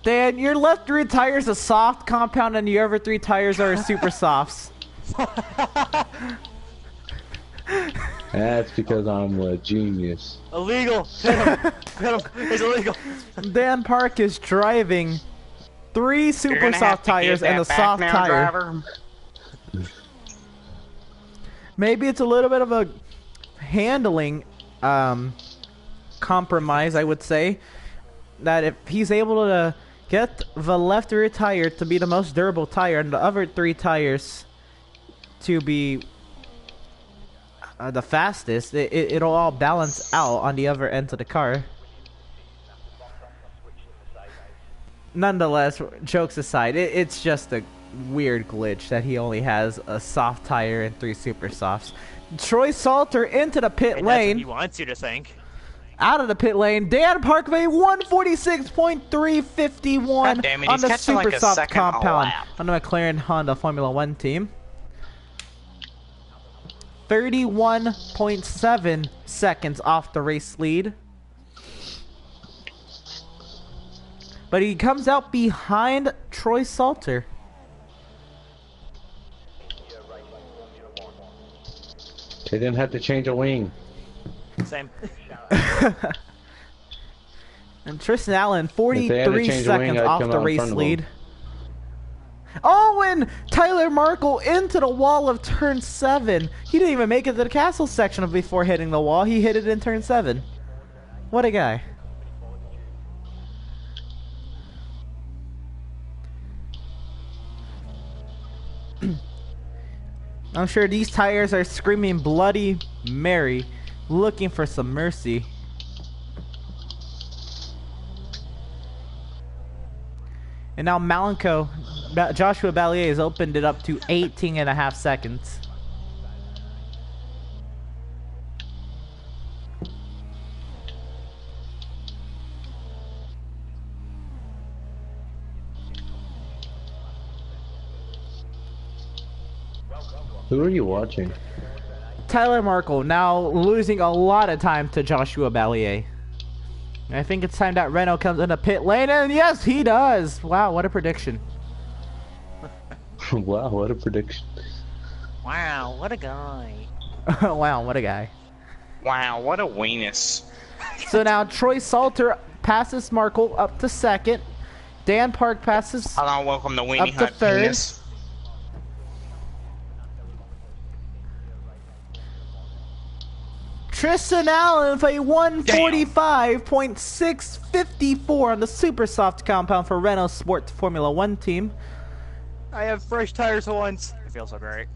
Dan, your left rear tire is a soft compound and your other 3 tires are super softs. That's because I'm a genius. Illegal. Hit him. Hit him. It's illegal. Dan Park is driving 3 super soft tires and a soft tire. Driver. Maybe it's a little bit of a handling compromise, I would say. That if he's able to get the left rear tire to be the most durable tire and the other 3 tires to be the fastest, it'll all balance out on the other end of the car. Nonetheless, jokes aside, it's just a weird glitch that he only has a soft tire and 3 super softs. Troy Salter into the pit lane. That's what he wants you to think. Out of the pit lane, Dan Parkway 146.351 on the super soft compound on the McLaren Honda Formula 1 team. 31.7 seconds off the race lead. But he comes out behind Troy Salter. They didn't have to change a wing. Same. And Tristan Allen, 43 seconds off the race lead. Oh, and Tyler Markle into the wall of turn 7. He didn't even make it to the castle section before hitting the wall. He hit it in turn 7. What a guy. I'm sure these tires are screaming Bloody Mary, looking for some mercy. And now Malenko, Joshua Ballier has opened it up to 18.5 seconds. Who are you watching? Tyler Markle now losing a lot of time to Joshua Ballier. I think it's time that Renault comes in the pit lane, and yes, he does. Wow, what a prediction. Wow, what a prediction. Wow, what a guy. Wow, what a guy. Wow, what a weenus. So now Troy Salter passes Markle up to 2nd. Dan Park passes Hello, welcome to Weenie up to Hut 3rd. Penis. Tristan Allen with a 145.654 on the super soft compound for Renault Sport Formula 1 team. I have fresh tires for once. It feels so great.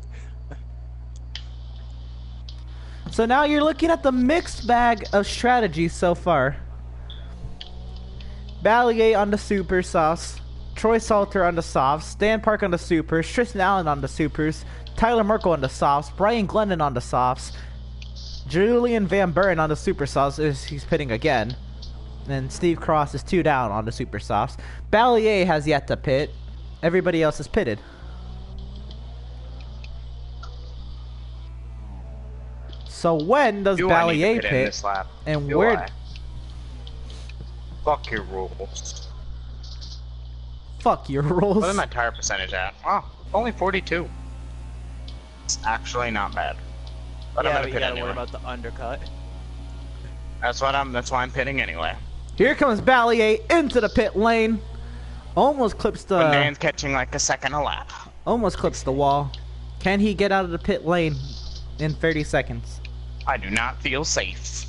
So now you're looking at the mixed bag of strategies so far. Ballier on the super softs, Troy Salter on the softs, Dan Park on the supers, Tristan Allen on the supers, Tyler Merkel on the softs, Brian Glennon on the softs, Julian Van Buren on the super softs is he's pitting again. And Steve Cross is 2 down on the super softs. Ballier has yet to pit. Everybody else is pitted. So when does Ballier pit? And where? Fuck your rules. Fuck your rules. What is my tire percentage at? Oh, only 42. It's actually not bad. But yeah, I'm but gonna you pit gotta anyway. worry about the undercut. That's why I'm pitting anyway. Here comes Ballier into the pit lane. Almost clips When the. Dan's catching like a second a lap. Almost clips the wall. Can he get out of the pit lane in 30 seconds? I do not feel safe.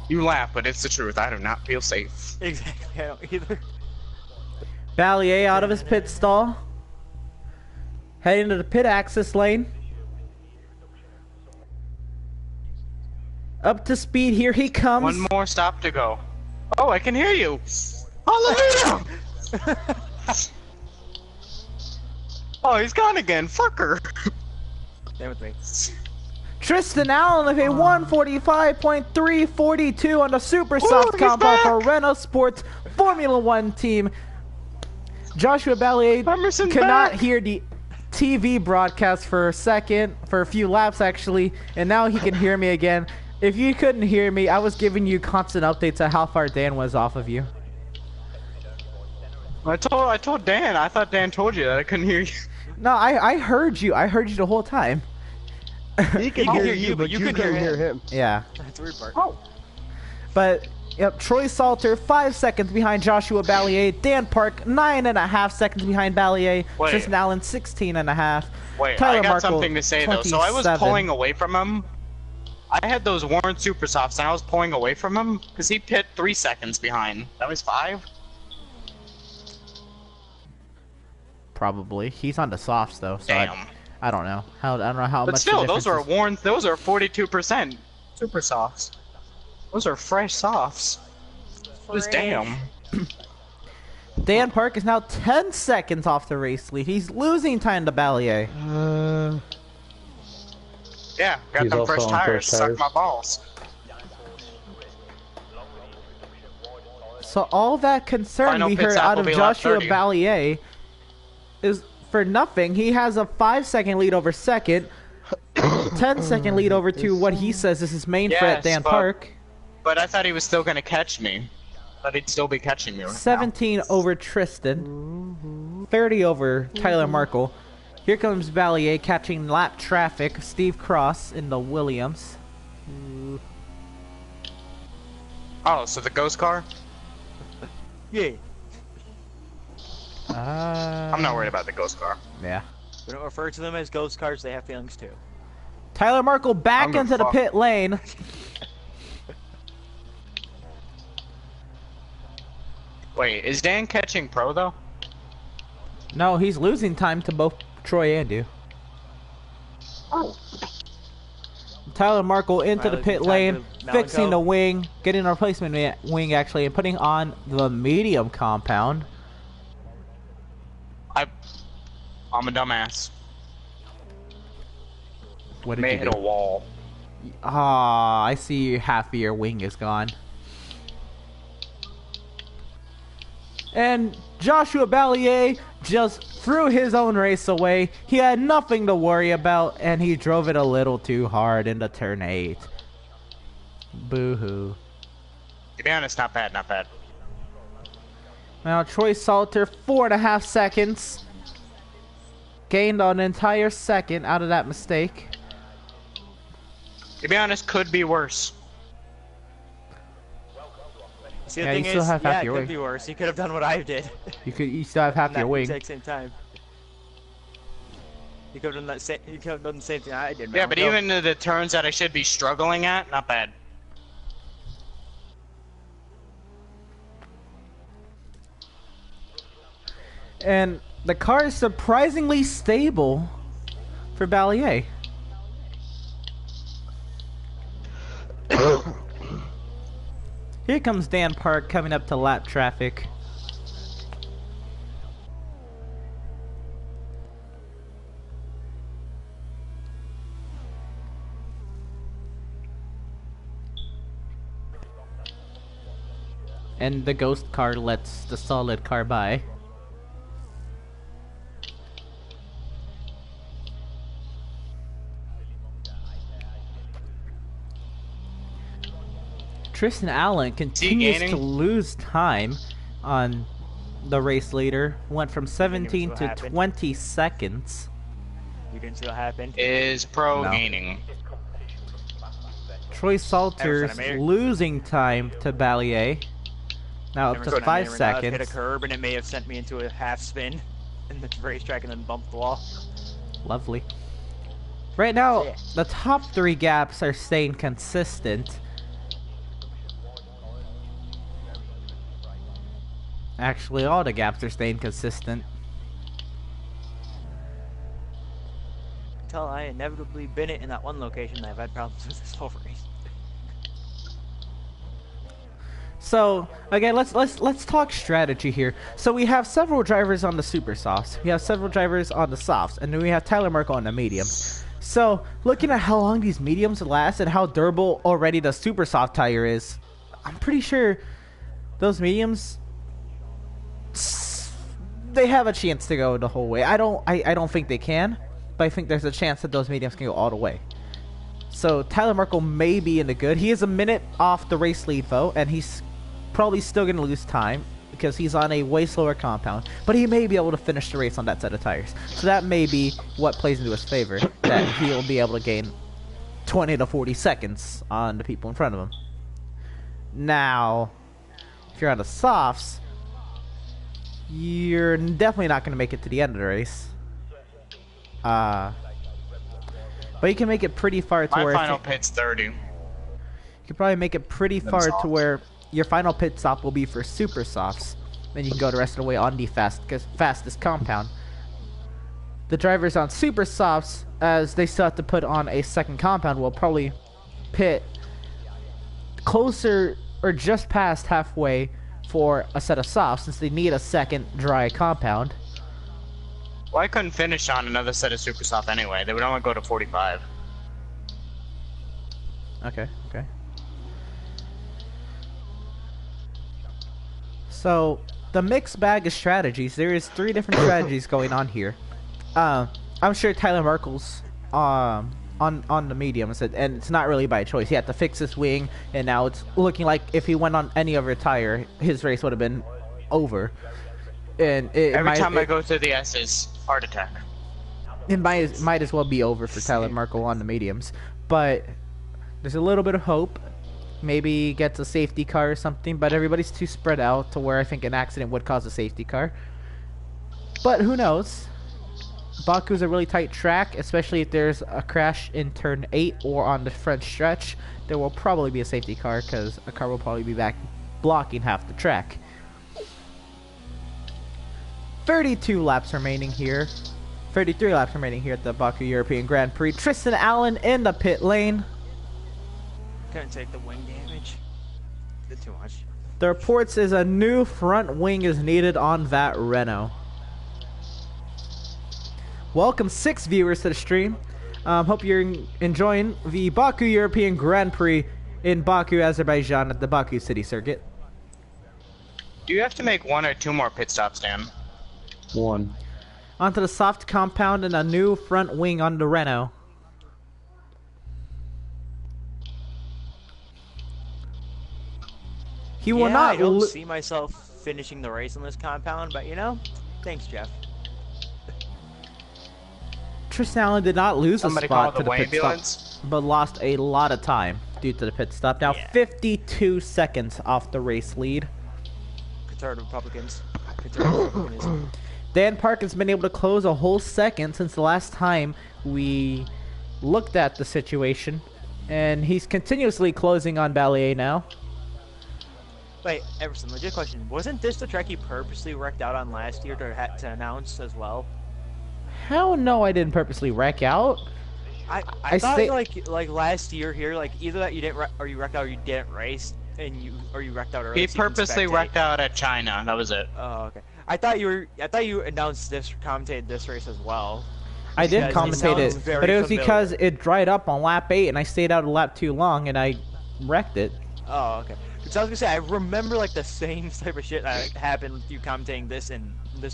You laugh, but it's the truth. I do not feel safe. Exactly, I don't either. Ballier out of his pit stall. Heading to the pit access lane. Up to speed, here he comes. One more stop to go. Oh, I can hear you. Hallelujah! Oh, he's gone again. Fucker. Stay with me. Tristan Allen with a 145.342 on the super soft he's compound for back! Renault Sports Formula 1 team. Joshua Ballier Emerson cannot back! hear the TV broadcast for a few laps actually, and now he can hear me again. If you couldn't hear me, I was giving you constant updates on how far Dan was off of you. I told Dan. I thought Dan told you that I couldn't hear you. No, I heard you. I heard you the whole time. He can hear you, but you couldn't hear him. Yeah. That's the weird part. Oh. But Yep, Troy Salter 5 seconds behind Joshua Ballier. Dan Park 9.5 seconds behind Ballier. Wait. Tristan Allen 16.5. Wait, Tyler I got Markle, something to say though. So I was 27. pulling away from him. I had those Warren Super Softs and I was pulling away from him because he pit 3 seconds behind. That was 5? Probably. He's on the softs though, so Damn. I don't know. I don't know how But much. still, the those are difference is. Warren. Those are 42% Super Softs. Those are fresh softs. Just damn. Dan Park is now 10 seconds off the race lead. He's losing time to Ballier. Yeah, got He's them also fresh on tires. fresh Suck tires. my balls. So all that concern Final we pit heard stop out will of be lap Joshua 30. Ballier is for nothing. He has a 5-second lead over second, 10-second lead over to what he says is his main threat, Dan but- Park. But I thought he was still gonna catch me. Thought he'd still be catching me. Right 17 over Tristan, 30 over Tyler Markle. Here comes Ballier catching lap traffic. Steve Cross in the Williams. now. Oh, so the ghost car? Yeah. I'm not worried about the ghost car. Yeah. We don't refer to them as ghost cars, they have feelings too. Tyler Markle back I'm gonna into the fuck. pit lane. Wait, is Dan catching pro though? No, he's losing time to both Troy and you. Tyler Markle into the Tyler's pit in time lane, to fixing Malenko. the wing, getting a replacement wing actually, and putting on the medium compound. I'm a dumbass. What did May you hit do? a wall. Ah, I see half of your wing is gone. And Joshua Ballier just threw his own race away. He had nothing to worry about, and he drove it a little too hard into turn 8. Boo-hoo. To be honest, not bad, not bad. Now Troy Salter, 4.5 seconds. Gained an entire second out of that mistake. To be honest, could be worse. See, the Yeah, thing you still is, have yeah, half it your could wing. be worse. He could have done what I did. You still have half At your the wing. exact same time. He could have done that. He could have done the same thing I did. Yeah, but Malenko. even the turns that I should be struggling at, not bad. And the car is surprisingly stable for Ballier. Here comes Dan Park coming up to lap traffic. And the ghost car lets the solid car by. Tristan Allen continues gaining? to lose time on the race leader. Went from 17 what to happened. 20 seconds. You didn't see what happened. Is pro No. gaining. Troy Salter's Emerson, I made it. losing time to Ballier. Now up to Emerson, I 5 may or may not have hit a seconds. curb and it may have sent me into a half spin in the racetrack and then bumped the wall. Lovely. Right now, Yeah. the top 3 gaps are staying consistent. Actually, all the gaps are staying consistent. Until I inevitably bin it in that one location, I've had problems with this whole race. So, again, let's talk strategy here. So we have several drivers on the super softs. We have several drivers on the softs, and then we have Tyler Markle on the mediums. So, looking at how long these mediums last and how durable already the super soft tire is, I'm pretty sure those mediums, they have a chance to go the whole way. I don't think they can, but I think there's a chance that those mediums can go all the way. So Tyler Markle may be in the good. He is a minute off the race lead though, and he's probably still going to lose time because he's on a way slower compound. But he may be able to finish the race on that set of tires. So that may be what plays into his favor, that he'll be able to gain 20 to 40 seconds on the people in front of him. Now, if you're on the softs, you're definitely not going to make it to the end of the race. But you can make it pretty far to My where... final pit's 30. You can probably make it pretty far to where your final pit stop will be for super softs. Then you can go the rest of the way on the fastest compound. The drivers on super softs, as they still have to put on a second compound, will probably pit closer or just past halfway for a set of softs, since they need a second dry compound. Well, I couldn't finish on another set of super soft anyway. They would only go to 45. Okay. So, the mixed bag of strategies. There is 3 different strategies going on here. I'm sure Tyler Merkel's on the medium said, and it's not really by choice. He had to fix his wing, and now it's looking like if he went on any other tire, his race would have been over. And every time I go through the S's, heart attack. It might as well be over for Tyler Merkel on the mediums, but there's a little bit of hope. Maybe he gets a safety car or something, but everybody's too spread out to where I think an accident would cause a safety car. But who knows? Baku's a really tight track, especially if there's a crash in turn 8 or on the front stretch. There will probably be a safety car because a car will probably be back blocking half the track. 32 laps remaining here. 33 laps remaining here at the Baku European Grand Prix. Tristan Allen in the pit lane. Couldn't take the wing damage. Did too much. The reports is a new front wing is needed on that Renault. Welcome 6 viewers to the stream. Hope you're enjoying the Baku European Grand Prix in Baku, Azerbaijan at the Baku City Circuit. Do you have to make 1 or 2 more pit stops, Dan? 1. Onto the soft compound and a new front wing on the Renault. He will not. I don't see myself finishing the race on this compound, but you know, thanks, Jeff. Tristan Allen did not lose a spot to the pit ambulance. stop, but lost a lot of time due to the pit stop. Now 52 seconds off the race lead. Conservative Republicans. Conservative Republicanism. Dan Park has been able to close a whole second since the last time we looked at the situation, and he's continuously closing on Ballier now. Wait, Emerson, legit question. Wasn't this the track he purposely wrecked out on last year to announce as well? Hell no, I didn't purposely wreck out. I thought like last year here, like either that you didn't or you wrecked out or you didn't race, and you wrecked out early. He purposely wrecked out at China. That was it. Oh, okay. I thought you announced this, commentated this race as well. I did commentate it, but it was because it dried up on lap 8 and I stayed out a lap too long and I wrecked it. Oh, okay. Because I was gonna say I remember like the same type of shit that happened with you commentating this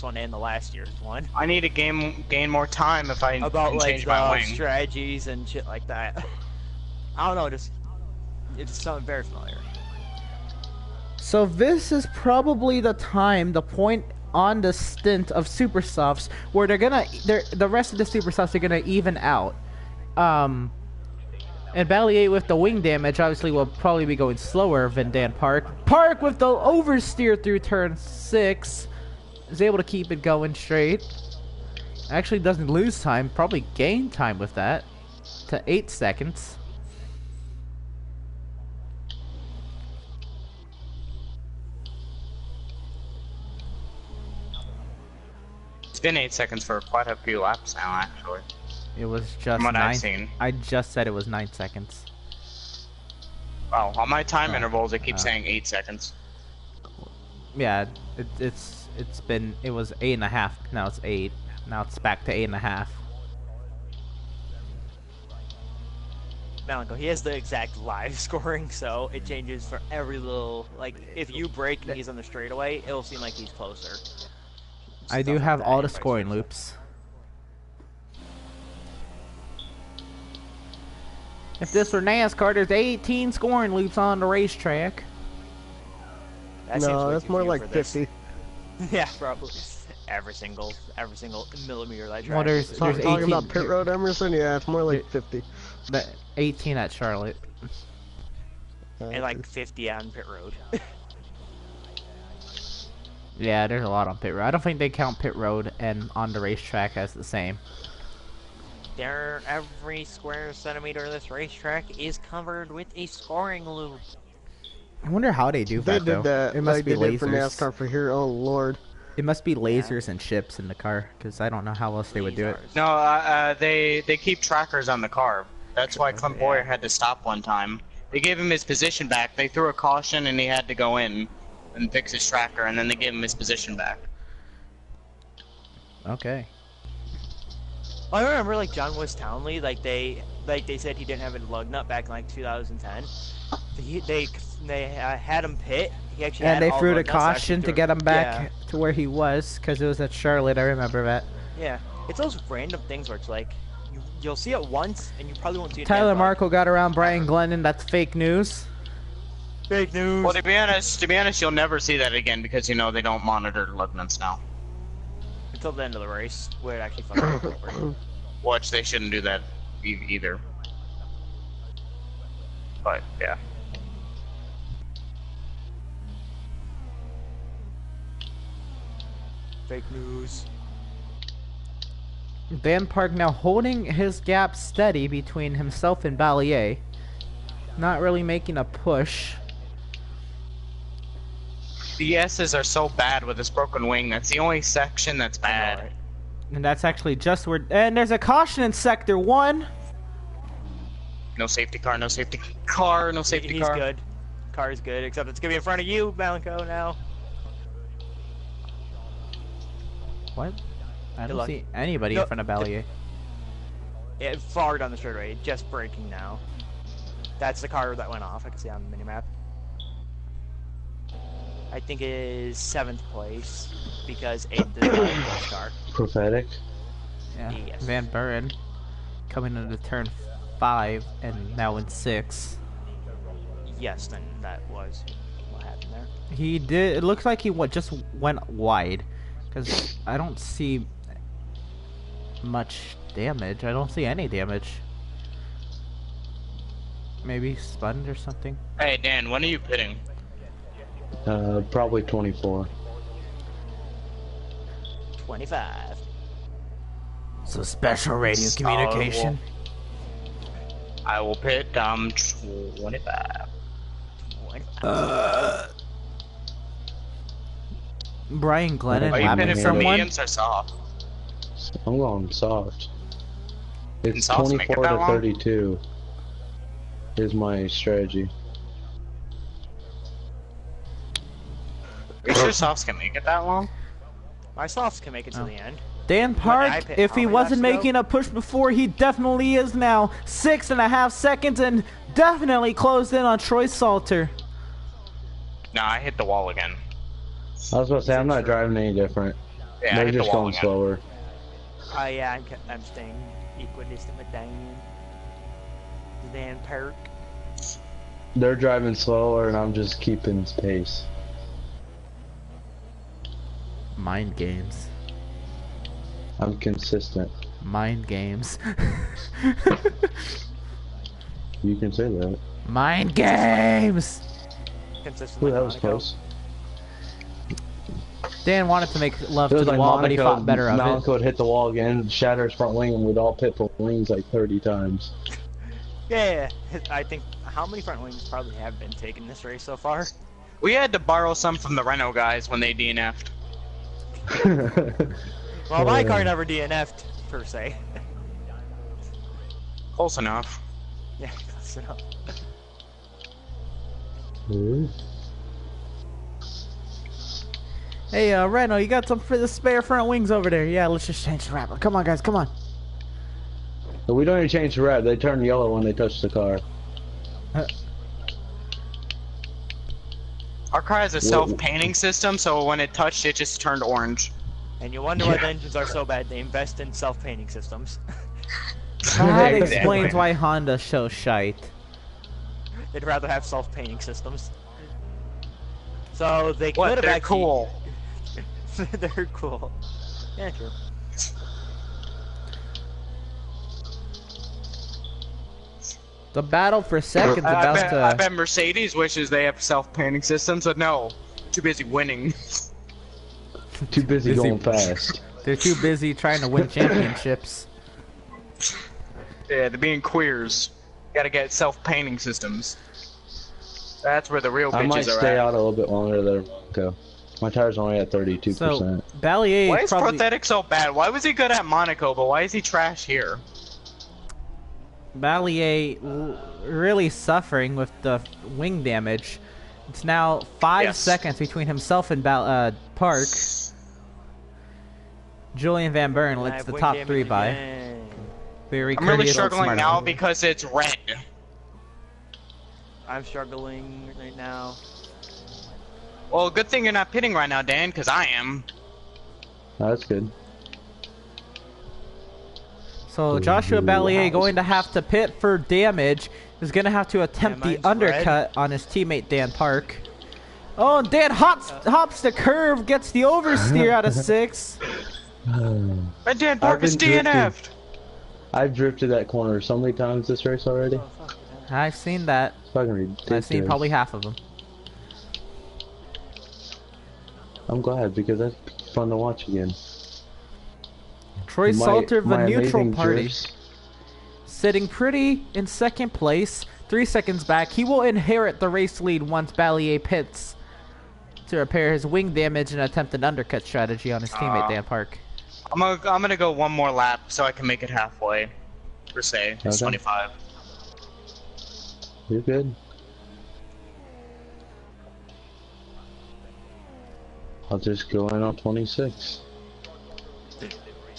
one and the last year's one. I need to gain more time if I about like change my wing. strategies and shit like that. I don't know, it's something very familiar. So this is probably the point on the stint of super softs where the rest of the super softs are gonna even out. And Ballier with the wing damage obviously will probably be going slower than Dan Park. Park with the oversteer through turn 6 is able to keep it going straight. Actually doesn't lose time, probably gain time with that to 8 seconds. It's been 8 seconds for quite a few laps now, actually. It was just From what 9. I've seen. I just said it was 9 seconds. Wow, on my time intervals, it keeps saying 8 seconds. Yeah, it was 8.5. Now it's 8. Now it's back to 8.5. Malenko, he has the exact live scoring, so it changes for every little, like, if you break and he's on the straightaway, it'll seem like he's closer. I do have all the scoring loops. If this were NASCAR, there's 18 scoring loops on the racetrack. No, that's more like 50. Yeah, probably. Every single millimeter of that track. Well, there's Talking 18 about pit road, Emerson? Yeah, it's more like 50. 18 at Charlotte. and like 50 on pit road. Yeah, there's a lot on pit road. I don't think they count pit road and on the racetrack as the same. Every square centimeter of this racetrack is covered with a scoring loop. I wonder how they do that, They though. did that. It must like be they did for lasers. NASCAR for here. Oh lord. It must be lasers and chips in the car, because I don't know how else they would do it. No, they keep trackers on the car. That's why Clint Boyer had to stop one time. They gave him his position back. They threw a caution and he had to go in and fix his tracker, and then they gave him his position back. Okay. I remember like John West Townley, like they said he didn't have a lug nut back in like 2010. They had him pit. He actually And had they all threw the lug nuts, caution to get him back to where he was, because it was at Charlotte, I remember that. Yeah, it's those random things where it's like, you'll see it once, and you probably won't see it again. Tyler Marco got around Brian Glennon, that's fake news. Fake news. Well, to be honest, you'll never see that again because they don't monitor lug nuts now. Until the end of the race, where it actually fucking over. Which they shouldn't do that either. But yeah. Fake news. Van Park now holding his gap steady between himself and Ballier. Not really making a push. The S's are so bad with this broken wing. That's the only section that's bad. And that's actually just where... And there's a caution in Sector 1. No safety car, no safety car, no safety He's car. good. Car's good, except it's gonna be in front of you, Malenko, now. What? I Good don't luck. see anybody No, in front of Ballier. Yeah, far down the straightaway, just braking now. That's the car that went off, I can see on the minimap. I think it is 7th place, because 8th is the first car. Prophetic. Yeah. Yes. Van Buren coming into turn 5 and now in 6. Yes, then that was what happened there. He did. It looks like he just went wide, because I don't see much damage. I don't see any damage. Maybe spun or something. Hey Dan, when are you pitting? Probably 24. 25. So special radio communication. I will pit 25. Brian Glennon Are you lapping pitting for someone. mediums or soft? I'm going soft. It's Softs make it 24 that to long? 32 is my strategy. Are you sure softs can make it that long? My softs can make it to the end. Dan I Park, pit if how he many wasn't laps to go? making a push before, he definitely is now. 6.5 seconds and definitely closed in on Troy Salter. No, I hit the wall again. I was about to say, I'm not driving any different. Yeah, I They're hit the just wall going again. slower. Yeah, I'm staying equidistant with Dan Park. They're driving slower and I'm just keeping pace. Mind games. I'm consistent. Mind games. You can say that. Mind games! Consistent Ooh, with that was Monaco. close. Dan wanted to make love It to was the like wall, but he Monaco, fought better of it. Monaco would hit the wall again, shatter his front wing, and we'd all pit for wings like 30 times. Yeah, I think how many front wings probably have been taken this race so far? We had to borrow some from the Renault guys when they DNF'd. Well, my car never DNF'd per se. Close enough. Yeah, close enough. Hey, Reno, you got some for the spare front wings over there? Yeah, let's just change the wrapper. Come on, guys, come on. But we don't even change the red. They turn yellow when they touch the car. Our car has a self-painting system, so when it touched, it just turned orange. And you wonder why the engines are so bad. They invest in self-painting systems. That Exactly. explains why Honda's so shite. They'd rather have self-painting systems. So they could What? have They're actually... cool. They're cool. Yeah, true. The battle for second's about I to... bet Mercedes wishes they have self-painting systems, but no. Too busy winning. Too busy going fast. They're too busy trying to win championships. Yeah, they're being queers. Gotta get self-painting systems. That's where the real I might bitches are stay at. out a little bit longer there. Okay. My tire's only at 32%. So, Ballier Why is probably... Prosthetic so bad? Why was he good at Monaco, but why is he trash here? Ballier really suffering with the wing damage. It's now 5 seconds between himself and Park. Julian Van Buren leads the top 3 by. Very I'm really courteous, struggling smart. now because it's red. I'm struggling right now. Well, good thing you're not pitting right now, Dan, because I am. Oh, that's good. So Joshua Ballier going to have to pit for damage. Is going to have to attempt the undercut on his teammate Dan Park. Oh, and Dan hops the curve, gets the oversteer out of 6. And Dan Park is DNF'd. I've drifted that corner so many times this race already. I've seen that. It's fucking ridiculous. I've seen probably half of them. I'm glad because that's fun to watch again. Troy Salter of a neutral amazing party. drifts. Sitting pretty in second place. 3 seconds back. He will inherit the race lead once Ballier pits to repair his wing damage and attempt an undercut strategy on his teammate Dan Park. I'm gonna go one more lap so I can make it halfway. Per se, it's 25. You're good. I'll just go in on 26.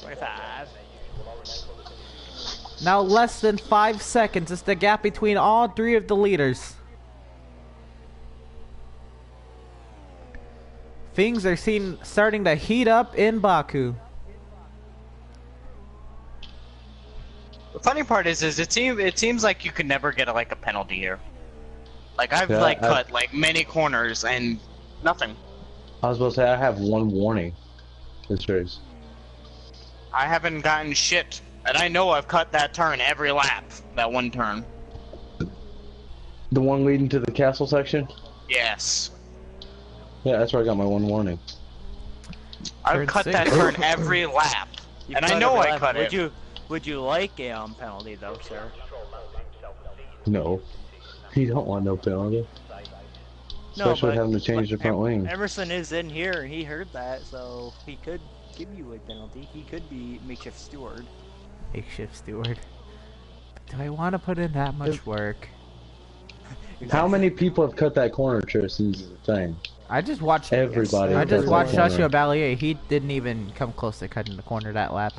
25. Now less than 5 seconds. It's the gap between all 3 of the leaders. Things are starting to heat up in Baku. The funny part is it seems like you could never get a penalty here. Like I've cut like many corners and nothing. I was supposed to say I have 1 warning this race. I haven't gotten shit, and I know I've cut that turn every lap. That one turn. The one leading to the castle section? Yes. Yeah, that's where I got my 1 warning. I've cut that turn every lap, and I know I cut it. Would you like a penalty though, sir? No. You don't want no penalty. No, Especially but having to change the front wing. Emerson is in here, and he heard that, so he could give you a penalty. He could be makeshift steward. Makeshift steward. Do I want to put in that much work? How many people have cut that corner, Tristan? Is the thing. I just watched everybody. I just watched Joshua Ballier. He didn't even come close to cutting the corner that lap.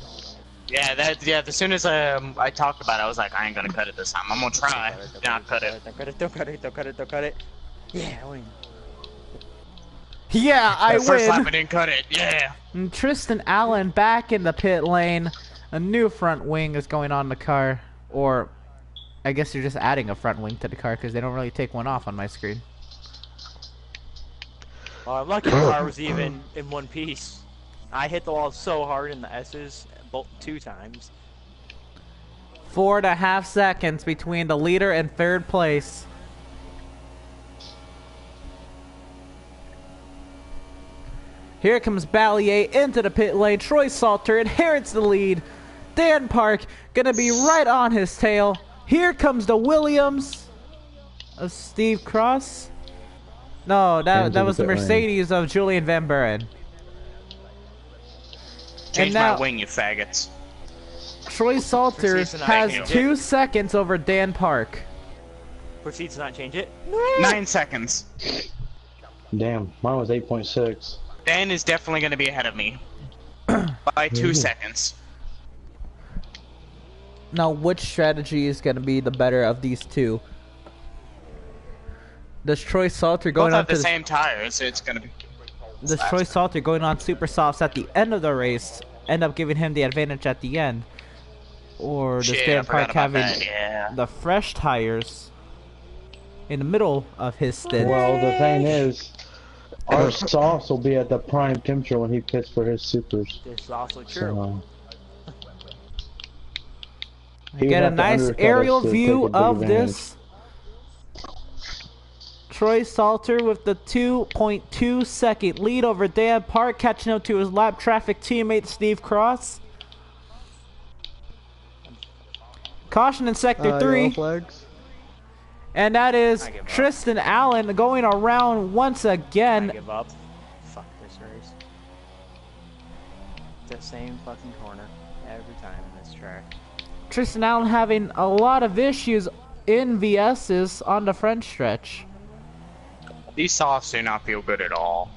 Yeah, as soon as I talked about it, I was like, I ain't gonna cut it this time. I'm gonna try. Not cut it. Don't cut it. Yeah, I win. Yeah, I win. First lap I didn't cut it. Yeah. And Tristan Allen back in the pit lane. A new front wing is going on the car, or I guess you're just adding a front wing to the car because they don't really take one off on my screen. Well, I'm lucky the car was even in one piece. I hit the wall so hard in the S's, both 2 times. 4.5 seconds between the leader and 3rd place. Here comes Ballier into the pit lane. Troy Salter inherits the lead. Dan Park gonna be right on his tail. Here comes the Williams of Steve Cross. No, that was the Mercedes of Julian Van Buren. Change my wing, you faggots. Troy Salter has 2 seconds over Dan Park. Proceeds to not change it. 9 seconds. Damn, mine was 8.6. Dan is definitely going to be ahead of me. By 2 seconds. Now, which strategy is going to be the better of these 2? Does Troy Salter going on the same tires? It's going to be. Does Troy Salter going on super softs at the end of the race end up giving him the advantage at the end? Or does Dan Park having the fresh tires in the middle of his stint? Well, the thing is, our sauce will be at the prime temperature when he pits for his supers. This is also true. So, Get a nice aerial view of this. Troy Salter with the 2.2 second lead over Dan Park, catching up to his lap traffic teammate Steve Cross. Caution in sector 3. And that is Tristan Allen going around once again. I give up. Fuck this race. The same fucking corner every time in this track. Tristan Allen having a lot of issues in VS's on the front stretch. These softs do not feel good at all.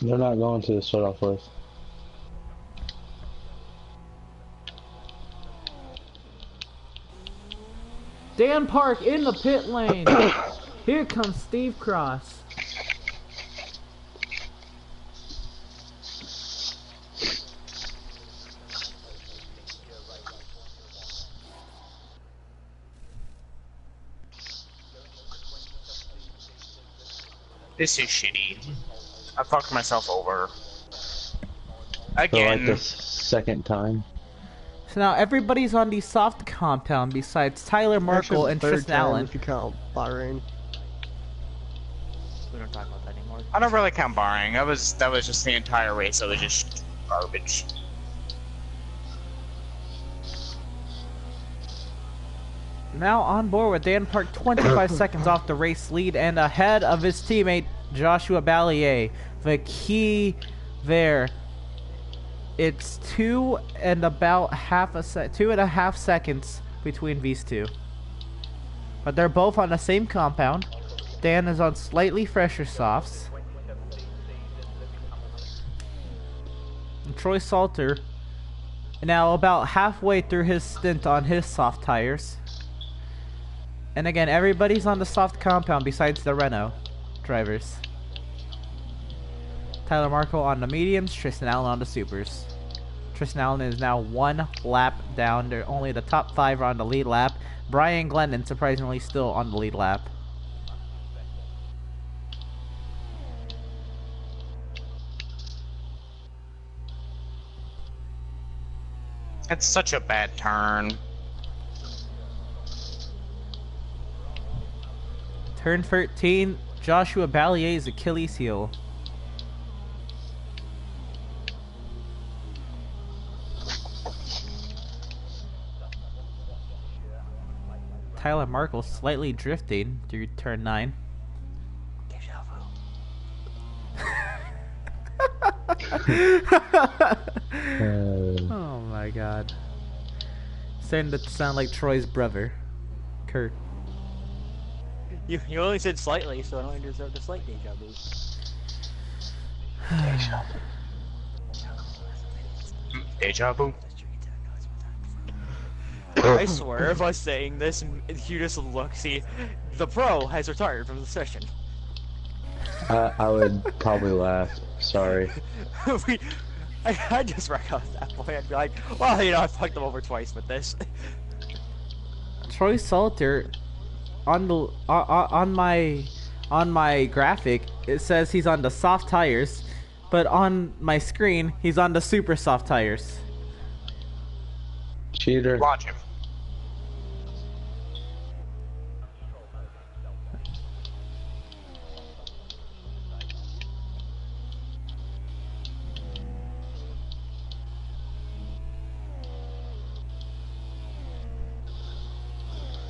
They're not going to the start-off list. Dan Park in the pit lane. Here comes Steve Cross. This is shitty. I fucked myself over. For Again. like the second time. So now everybody's on the soft compound besides Tyler Markle and Tristan Allen. If you count Bahrain. We don't talk about that anymore. I don't really count Bahrain. That was just the entire race. That was just garbage. Now on board with Dan Park, 25 seconds off the race lead and ahead of his teammate Joshua Ballier. The key there, it's 2.5 seconds between these two. But they're both on the same compound. Dan is on slightly fresher softs. And Troy Salter now about halfway through his stint on his soft tires. And again, everybody's on the soft compound besides the Renault drivers. Tyler Markle on the mediums, Tristan Allen on the supers. Tristan Allen is now 1 lap down. They're only the top 5 are on the lead lap. Brian Glennon surprisingly still on the lead lap. That's such a bad turn. Turn 13, Joshua Ballier's Achilles heel. Tyler Markle slightly drifting through turn 9. Oh my god. Starting to sound like Troy's brother, Kurt. You only said slightly, so I only deserve the slight deja vu. Deja vu. I swear, if I was saying this, you just look, see, the pro has retired from the session. I would probably laugh. Sorry. I'd just wreck out at that point. I'd be like, well, you know, I fucked them over twice with this. Troy Salter, on the on my graphic, it says he's on the soft tires, but on my screen, he's on the super soft tires. Cheater. Watch him.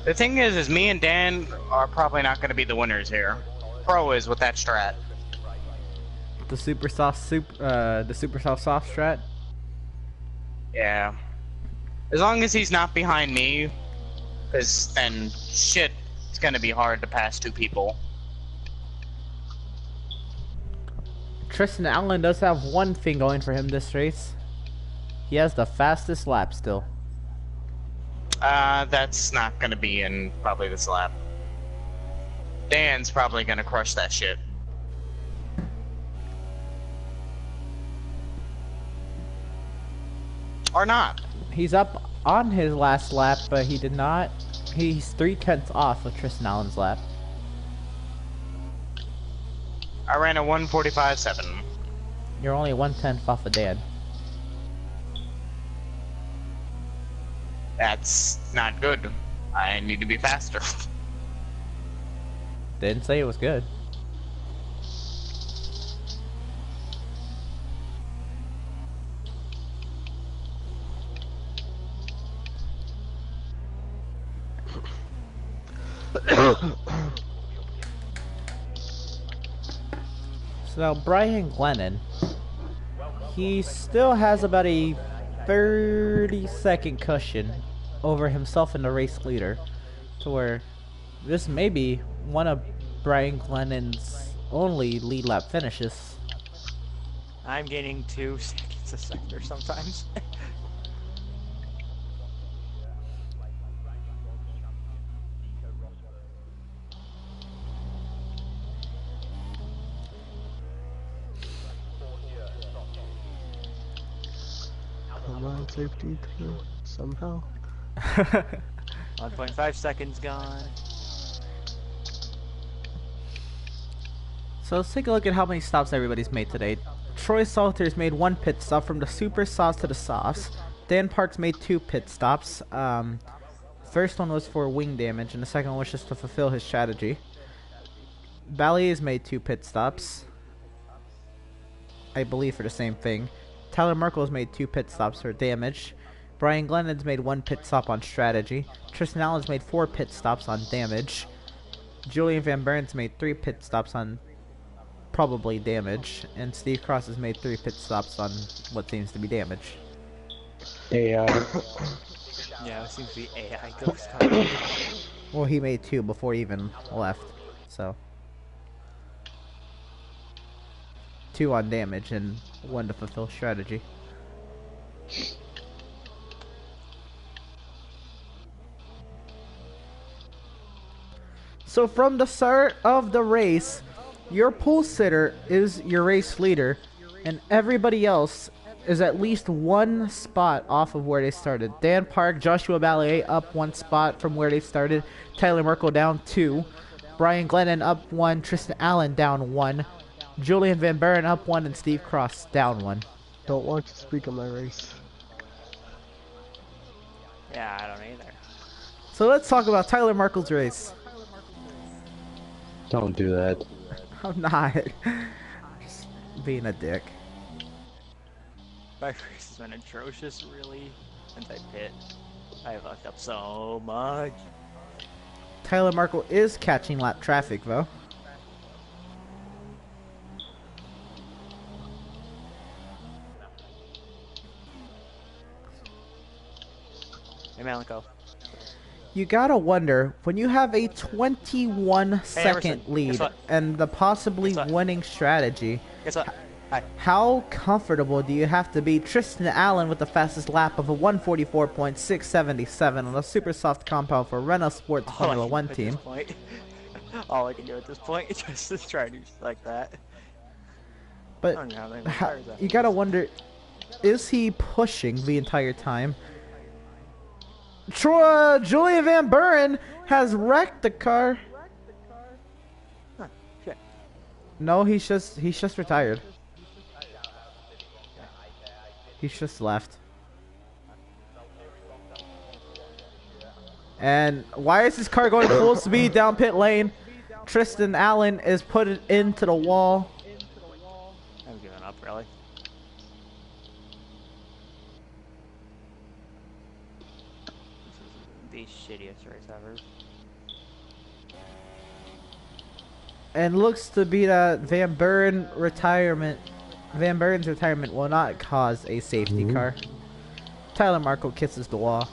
The thing is me and Dan are probably not going to be the winners here. Pro is with that strat. The super soft soft strat. Yeah. As long as he's not behind me, because then shit, it's going to be hard to pass 2 people. Tristan Allen does have one thing going for him this race. He has the fastest lap still. That's not going to be in probably this lap. Dan's probably going to crush that shit. Or not. He's up on his last lap, but he did not. He's 3/10 off of Tristan Allen's lap. I ran a 1:45.7. You're only 1/10 off of Dan. That's not good. I need to be faster. Didn't say it was good. So now Brian Glennon, he still has about a 30-second cushion over himself and the race leader, to where this may be one of Brian Glennon's only lead lap finishes. I'm gaining 2 seconds a sector sometimes. Come on, safety clear somehow. 1.5 seconds gone. So let's take a look at how many stops everybody's made today. Troy Salters made 1 pit stop from the super softs to the softs. Dan Parks made 2 pit stops. First one was for wing damage, and the second one was just to fulfill his strategy. Bally's made 2 pit stops, I believe, for the same thing. Tyler Merkel's made 2 pit stops for damage. Brian Glennon's made 1 pit stop on strategy. Tristan Allen's made 4 pit stops on damage. Julian Van Buren's made 3 pit stops on probably damage, and Steve Cross has made 3 pit stops on what seems to be damage. AI. Yeah, it seems to be AI ghost hunting. Well, he made 2 before he even left, so 2 on damage and 1 to fulfill strategy. So from the start of the race, your pole sitter is your race leader, and everybody else is at least 1 spot off of where they started. Dan Park, Joshua Ballier up 1 spot from where they started. Tyler Merkel down 2. Brian Glennon up 1. Tristan Allen down 1. Julian Van Buren up 1, and Steve Cross down 1. Don't want to speak on my race. Yeah, I don't either. So let's talk about Tyler Merkel's race. Don't do that. I'm not. Just being a dick. My race has been atrocious, really, since I pit. I fucked up so much. Tyler Merkel is catching lap traffic, though. Hey, Malico. You gotta wonder, when you have a 21-second Emerson, lead guess what? and the possibly Guess what? winning strategy, Guess what? Hi. how comfortable do you have to be? Tristan Allen with the fastest lap of a 144.677 on a super soft compound for Renault Sports Formula 1 team. All I can do at this point is just try to do like that. I But don't know how many tires that you gotta wonder, is he pushing the entire time? Julian Van Buren has wrecked the car. Huh, shit. No, he's just retired. He's just left. And why is his car going full speed down pit lane? Tristan Allen is put it into the wall. I'm giving up, really. This is the shittiest race ever. And looks to be that Van Buren's retirement will not cause a safety car. Tyler Marco kisses the wall.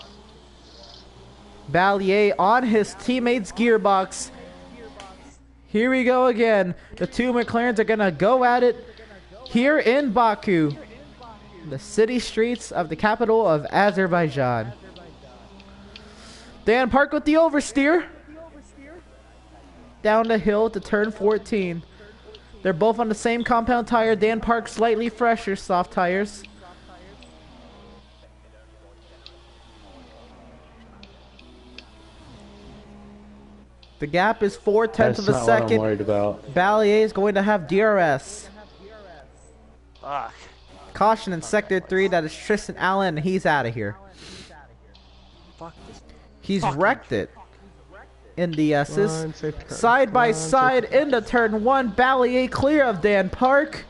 Ballier on his teammate's gearbox. Here we go again. The 2 McLarens are gonna go at it here in Baku, the city streets of the capital of Azerbaijan. Dan Park with the oversteer. Down the hill to turn 14. They're both on the same compound tire. Dan Park slightly fresher soft tires. The gap is 4/10 of a That's not what second. I'm worried about. Ballier is going to have DRS. Fuck. Caution in sector 3. That is Tristan Allen. He's out of here. Fuck this. He's Fucking wrecked it. In the S's. Line, safety car. Side by Line, side safety into turn 1. Ballier clear of Dan Park.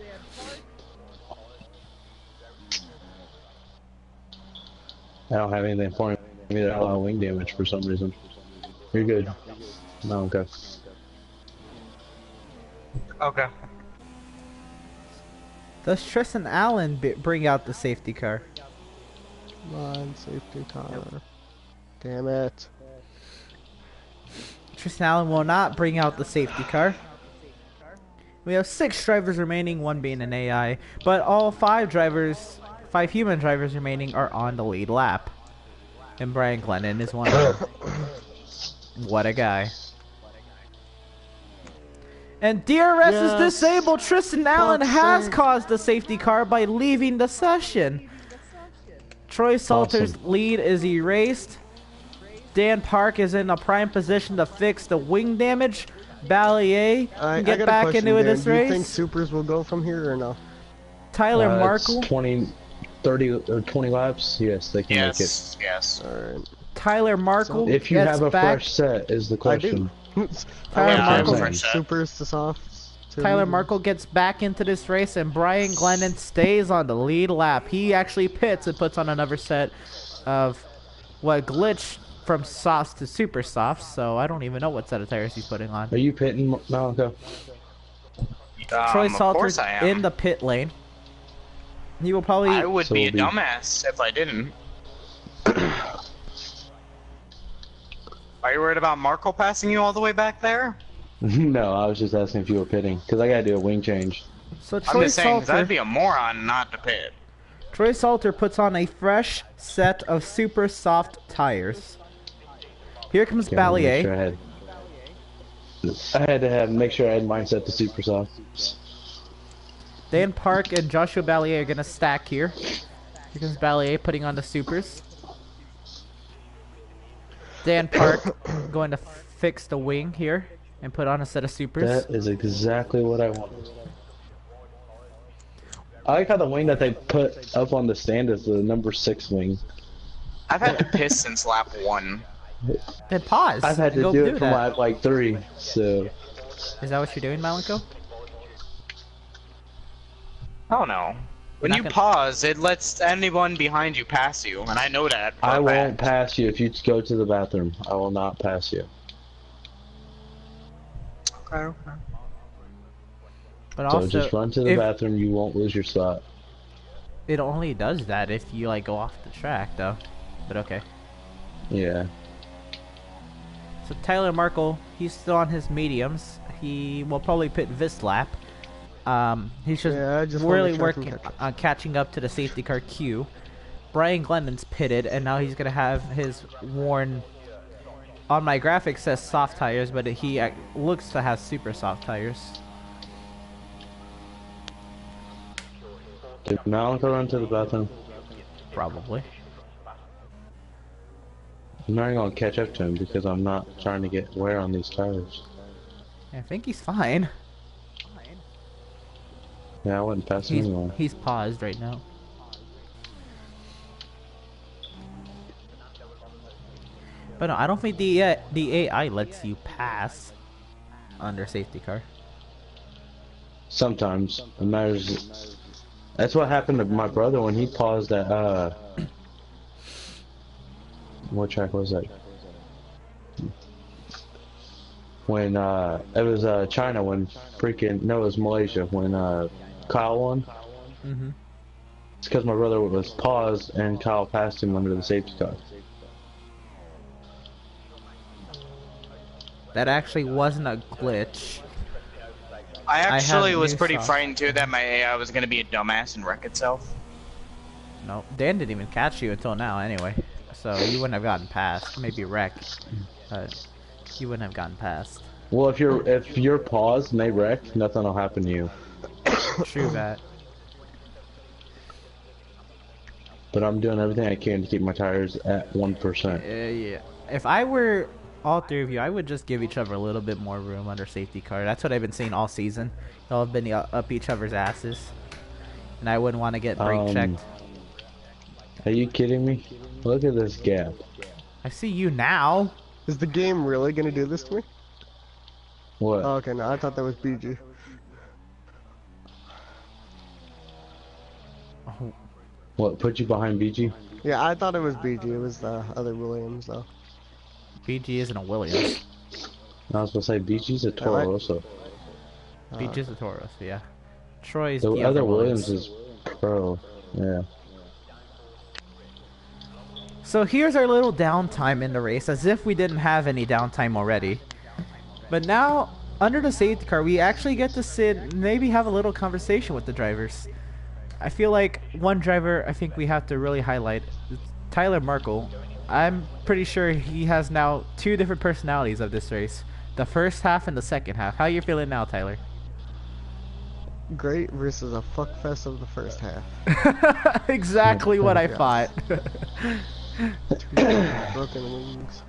I don't have anything for me that allow wing damage for some reason. You're good. No, okay. Okay. Does Tristan Allen bring out the safety car? Line, safety car. Damn it. Tristan Allen will not bring out the safety car. We have 6 drivers remaining, 1 being an AI, but all 5 human drivers remaining are on the lead lap. And Brian Glennon is one of them. What a guy. And DRS is disabled. Tristan Allen has caused the safety car by leaving the session. Troy Salter's lead is erased. Dan Park is in a prime position to fix the wing damage. Ballier can get back into this race. Do you think supers will go from here or no? Tyler Markle. 20, 30, or 20 laps? Yes, they can make it. Yes. Alright. Tyler Markle If you gets have a back. fresh set is the question. Tyler Markle, fresh set. Supers to soft. Tyler Markle gets back into this race, and Brian Glennon stays on the lead lap. He actually pits and puts on another set of what glitched from softs to super softs, so I don't even know what set of tires he's putting on. Are you pitting, Malco? Troy Of Salter's course I am. in the pit lane. He will probably... I would So be we'll a be- dumbass if I didn't. Are you worried about Markle passing you all the way back there? No, I was just asking if you were pitting, because I gotta do a wing change. So I'm Troy just saying, 'cause I'd Salter, be a moron not to pit. Troy Salter puts on a fresh set of super soft tires. Here comes Okay, I wanna make Ballier. sure I had to make sure I had mine set to super soft. Dan Park and Joshua Ballier are gonna stack here. Here comes Ballier putting on the supers. Dan Park going to fix the wing here and put on a set of supers. That is exactly what I wanted. I like how the wing that they put up on the stand is the number 6 wing. I've had to piss since lap 1. Then pause. I've had and to go do it from that. lap like 3, so... Is that what you're doing, Malenko? Oh no. When Not you gonna- pause, it lets anyone behind you pass you, and I know that. for I a won't fact. pass you if you go to the bathroom. I will not pass you. Okay. But So also, just run to the if- bathroom, you won't lose your spot. it only does that if you like go off the track, though. But okay. Yeah. So Tyler Markle, he's still on his mediums. He will probably pit this lap. He's just, Yeah, I just wanna really make sure I can working catch up. on catching up to the safety car queue. Brian Glennon's pitted, and now he's gonna have his worn. On my graphic says soft tires, but he looks to have super soft tires. Did Malenko run to the bathroom? Probably. I'm not even gonna catch up to him because I'm not trying to get wear on these tires. I think he's fine. Yeah, I wouldn't pass him anymore. He's paused right now. But no, I don't think the AI lets you pass under safety car. Sometimes it matters. That's what happened to my brother when he paused at what track was that? When it was China when freaking no, it was Malaysia when Kyle won. Mm-hmm. It's because my brother was paused and Kyle passed him under the safety car. That actually wasn't a glitch. I actually have was new pretty soft- frightened too that my AI was gonna be a dumbass and wreck itself. No, Dan didn't even catch you until now anyway. So you wouldn't have gotten past. Maybe wreck. But you wouldn't have gotten past. Well, if you're paused and they wreck, nothing will happen to you. True that. But I'm doing everything I can to keep my tires at 1%. Yeah. If I were all three of you, I would just give each other a little bit more room under safety car. That's what I've been seeing all season. Y'all have been up each other's asses. And I wouldn't want to get brake checked. Are you kidding me? Look at this gap. I see you now. Is the game really gonna do this to me? What? Oh, okay, no, I thought that was BG. Oh, What, put you behind BG? Yeah, I thought it was BG. It was the other Williams, though. BG isn't a Williams. I was gonna say BG's a Toro Rosso. BG's a Taurus, yeah. Troy's The the other Williams is Pro. Yeah. So here's our little downtime in the race, as if we didn't have any downtime already. But now, under the safety car, we actually get to sit and maybe have a little conversation with the drivers. I feel like one driver I think we have to really highlight is Tyler Merkel. I'm pretty sure he has now 2 different personalities of this race. The first half and the second half. How you feeling now, Tyler? Great versus a fuckfest of the first half. Exactly what I thought. Broken wings.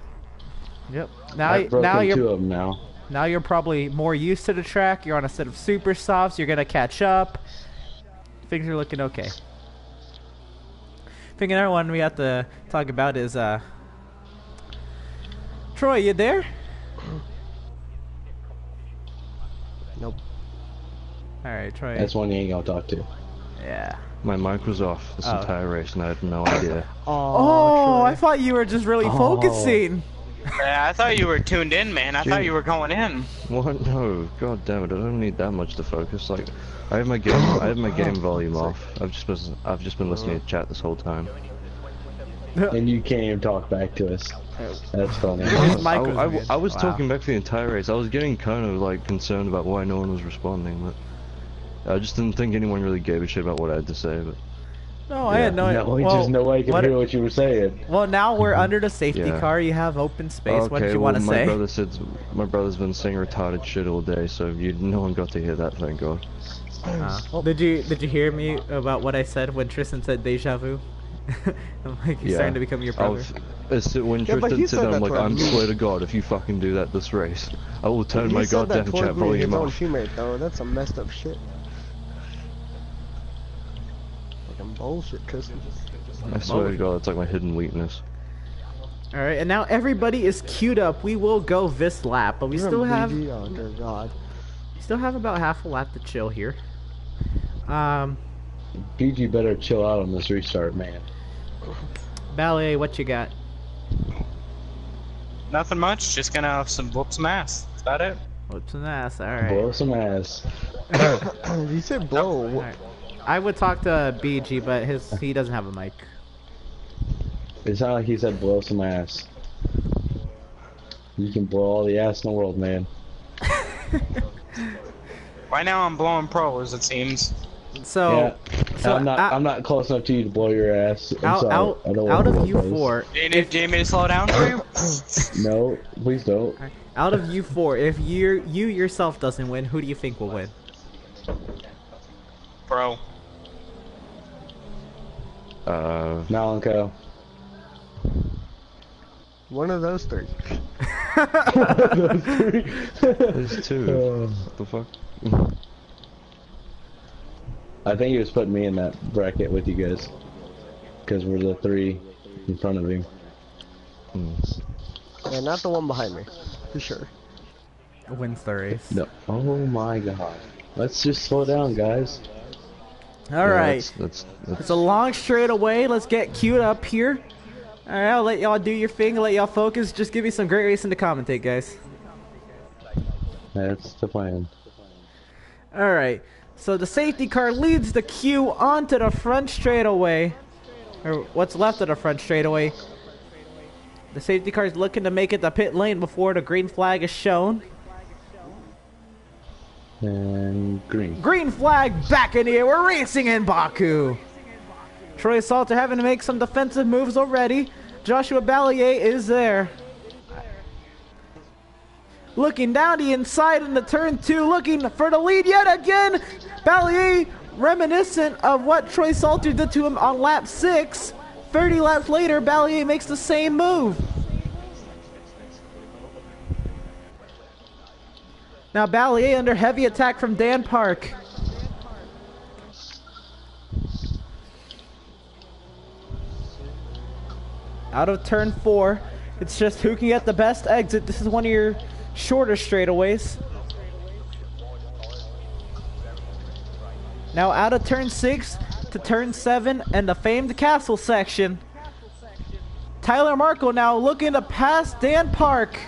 Yep. I've broken Now 2 you're of them now. Now you're probably more used to the track. You're on a set of super softs. You're gonna catch up. Things are looking okay. I think another one we have to talk about is Troy, you there? Nope. Alright, Troy. That's one you ain't gonna talk to. Yeah. My mic was off this Oh. entire race and I had no idea. Oh, Troy. I thought you were just really focusing. Yeah, I thought you were tuned in, man. I thought you were going in. What? No, god damn it! I don't need that much to focus. Like, I have my game volume off. I've just been listening to chat this whole time. And you can't even talk back to us. That's funny. His mic was I muted. was Wow. talking back for the entire race. I was getting kind of like concerned about why no one was responding, but I just didn't think anyone really gave a shit about what I had to say. But No, I had no idea. No, just nobody could hear what you were saying. Well, now we're under the safety Yeah. car. You have open space. okay, What did you well, want to my say? brother said my brother's been saying retarded shit all day, so no one got to hear that. Thank God. Did you hear me about what I said when Tristan said deja vu? I'm like, he's starting to become your brother. When Yeah, but Tristan he said said that, I'm that like, towards I me. swear to God, if you fucking do that this race, I will turn He my said that goddamn towards chat me, volume his own off. teammate, though. That's some messed up shit. Fucking bullshit, Tristan. I swear to God, it's like my hidden weakness. Alright, and now everybody is queued up. We will go this lap, but we You're still a have BG? Oh, dear God. about half a lap to chill here. BG better chill out on this restart, man. Ballet, what you got? Nothing much. Just gonna whoop some ass. That's about it. What's an ass? Alright. Blow some ass. You said blow. Alright. I would talk to BG, but he doesn't have a mic. It sounded like he said blow some ass. You can blow all the ass in the world, man. Right now I'm blowing pros, it seems. So, yeah. I'm not close enough to you to blow your ass. out of you four, Do you need me to slow down for you? No, please don't. out of you four, if you yourself doesn't win, who do you think will win? Pro. Malenko. One of those 3. There's 2. What the fuck? I think he was putting me in that bracket with you guys. Because we're the 3 in front of him. Yeah, not the one behind me. For sure. Wins the race. No. Oh my god. Let's just slow down, guys. Alright. That's It's a long straightaway. Let's get queued up here. Alright, I'll let y'all do your thing, let y'all focus. Just give me some great racing to commentate, guys. That's the plan. Alright, so the safety car leads the queue onto the front straightaway. Or what's left of the front straightaway. The safety car is looking to make it to pit lane before the green flag is shown. And green. Green flag back in the air. We're racing in Baku. Troy Salter having to make some defensive moves already. Joshua Ballier is there. Looking down the inside into turn 2, looking for the lead yet again. Ballier, reminiscent of what Troy Salter did to him on lap 6. 30 laps later, Ballier makes the same move. Now Ballier under heavy attack from Dan Park. Out of turn 4, It's just who can get the best exit. This is one of your shorter straightaways. Now out of turn 6 to turn 7 and the famed castle section. Tyler Markle now looking to pass Dan Park.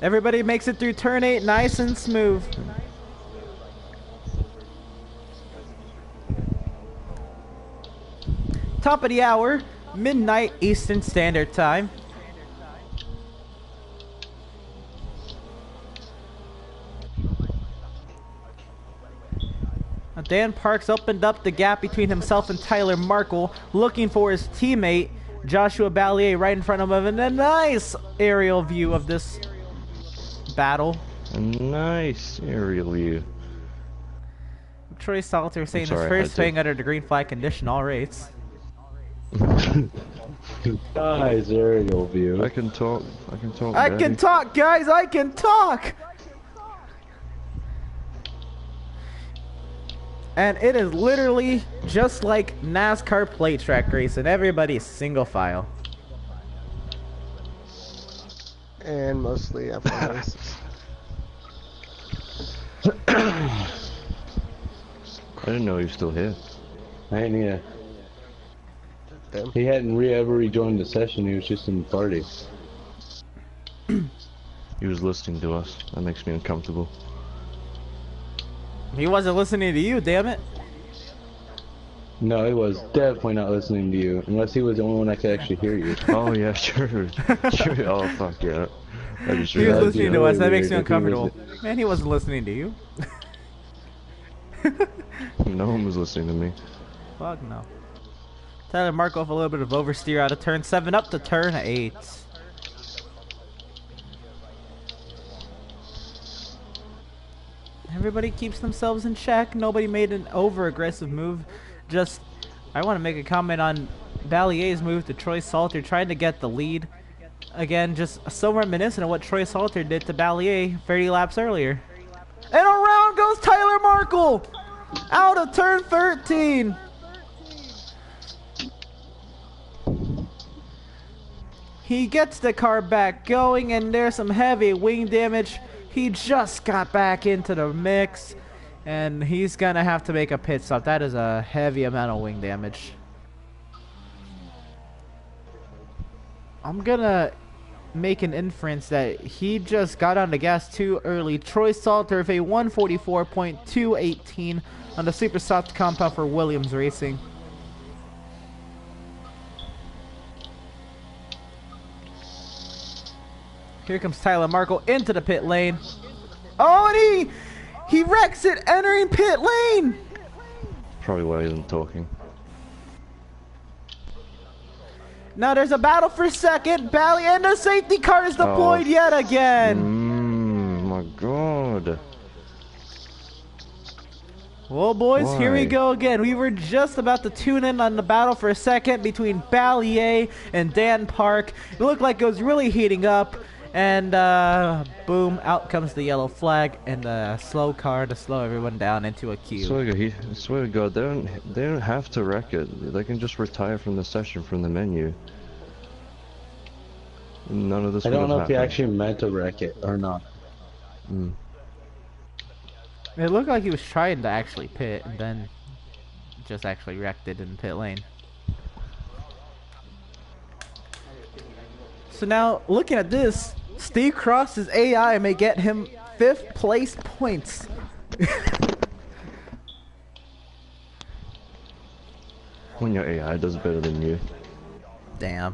Everybody makes it through turn 8 nice and smooth. Top of the hour, midnight Eastern Standard Time. Now Dan Parks opened up the gap between himself and Tyler Markle, looking for his teammate Joshua Ballier right in front of him, and a nice aerial view of this battle. A nice aerial view. Troy Salter saying his sorry, first swing under the green flag condition all rates. Nice aerial view. I can talk. I Daddy. can talk, guys. I can talk. And it is literally just like NASCAR plate track racing. Everybody's single file. And mostly F1 races. I didn't know he was still here. I ain't either. Damn. He hadn't ever rejoined the session. He was just in the party. He was listening to us. That makes me uncomfortable. He wasn't listening to you, damn it. No, he was definitely not listening to you, unless he was the only one that could actually hear you. Oh yeah, sure. Sure. Oh fuck yeah. I just He was realized, listening to really us. That makes me weird if he uncomfortable. Man, he wasn't listening to you. No one was listening to me. Fuck no. Tyler Markov a little bit of oversteer out of turn 7 up to turn 8. Everybody keeps themselves in check. Nobody made an over-aggressive move. Just, I want to make a comment on Ballier's move to Troy Salter trying to get the lead. Again, just so reminiscent of what Troy Salter did to Ballier 30 laps earlier. And around goes Tyler Markle! Out of turn 13! He gets the car back going, and there's some heavy wing damage. He just got back into the mix, and he's gonna have to make a pit stop. That is a heavy amount of wing damage. I'm gonna make an inference that he just got on the gas too early. Troy Salter with a 144.218 on the super soft compound for Williams Racing. Here comes Tyler Markle into the pit lane. Oh, and he wrecks it entering pit lane. Probably why he isn't talking. Now there's a battle for second. Bally and the safety car is deployed yet again. My god. Well, boys, here we Why? go again. We were just about to tune in on the battle for a second between Ballier and Dan Park. It looked like it was really heating up. And boom, out comes the yellow flag and the slow car to slow everyone down into a queue. Swear to God, they don't have to wreck it. They can just retire from the session from the menu. None of this. I don't know if he happened. actually meant to wreck it or not. It looked like he was trying to actually pit and then just actually wrecked it in pit lane. So now, looking at this, Steve Cross's AI may get him 5th place points. When your AI does better than you. Damn.